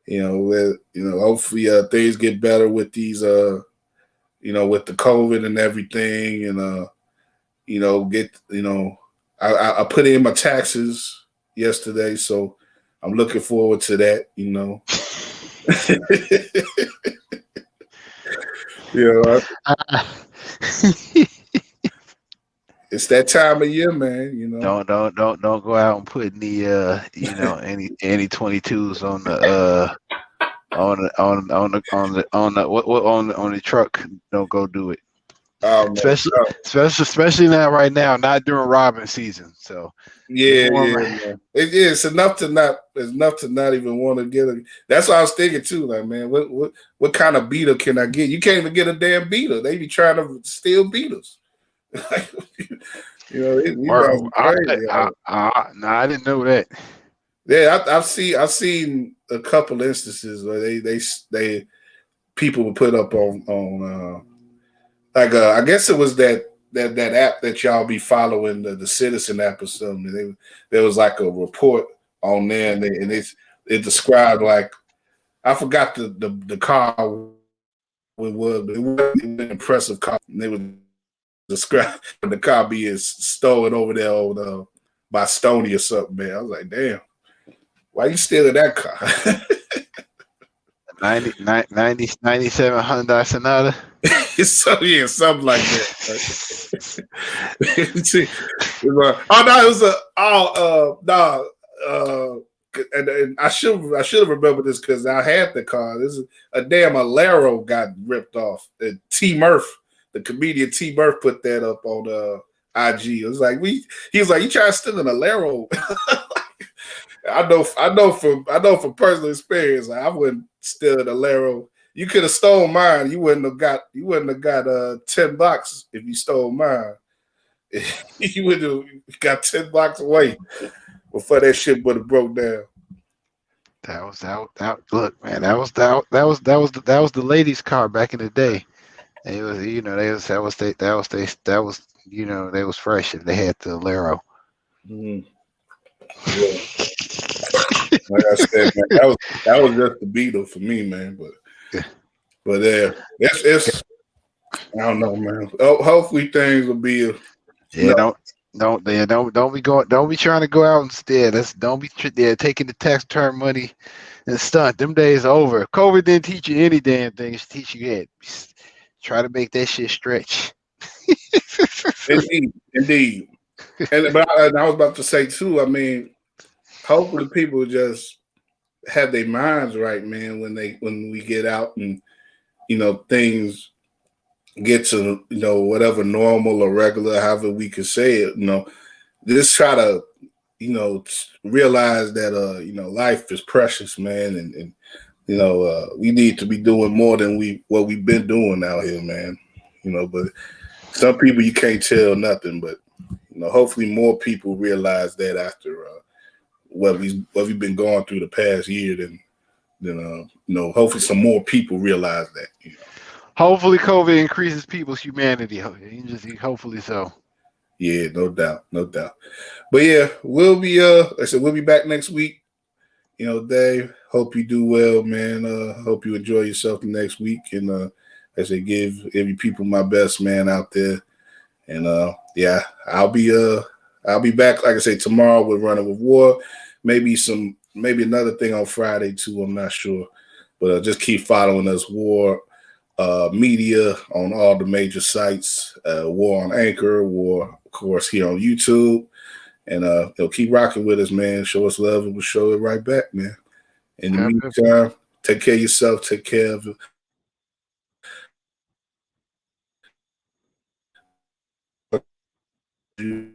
hopefully things get better with these with the COVID and everything, and I put in my taxes yesterday, so I'm looking forward to that, It's that time of year, man. Don't go out and put any any 22s on the truck. Don't go do it. Especially not right now, not during robin season. So it's enough to not even want to get a. That's what I was thinking too. Like, man, what kind of beater can I get? You can't even get a damn beater. They be trying to steal beaters. I didn't know that. Yeah, I've seen a couple instances where they people would put up on I guess it was that app that y'all be following, the Citizen app or something. There was like a report on there, and it described, like, I forgot the car it was, but it was an impressive car. And they would describe the car being stolen over there on by Stony or something, man. I was like, damn, why you stealing that car? 97 Hyundai Sonata. Something like that. And I should have remembered this because I had the car. This is a damn Alero got ripped off. T Murph, the comedian T Murph, put that up on IG. It was like he was like, you trying to steal an Alero? I know from personal experience, I wouldn't steal an Alero. You could have stole mine. You wouldn't have got $10 if you stole mine. You would have got $10 away before that shit would have broke down. That was look, man. That was the ladies' car back in the day. It was they was fresh if they had the Alero. Mm-hmm. Yeah. Like I said, man, that was just the Beatles for me, man. But it's I don't know, man. Oh, hopefully things will be Yeah, don't be trying to go out instead. Don't be taking the tax return money and stunt. Them days are over. COVID didn't teach you any damn thing. It's teach you it. Try to make that shit stretch. Indeed. But I was about to say too. I mean, hopefully people just have their minds right, man. When we get out and things get to whatever normal or regular, however we can say it. Just try to realize that life is precious, man, and we need to be doing more than what we've been doing out here, man. But some people you can't tell nothing, but hopefully more people realize that after what we've been going through the past year, then hopefully some more people realize that. Hopefully COVID increases people's humanity. Hopefully so. Yeah, no doubt. But yeah, we'll be like I said, we'll be back next week. Dave, hope you do well, man. Hope you enjoy yourself the next week. And like I said, give every people my best, man, out there. And yeah, I'll be back, like I say, tomorrow with Running with War. Maybe another thing on Friday too. I'm not sure. But just keep following us, War Media, on all the major sites, War on Anchor, War, of course, here on YouTube. And they'll keep rocking with us, man. Show us love and we'll show it right back, man. In the meantime, take care of yourself, take care of you.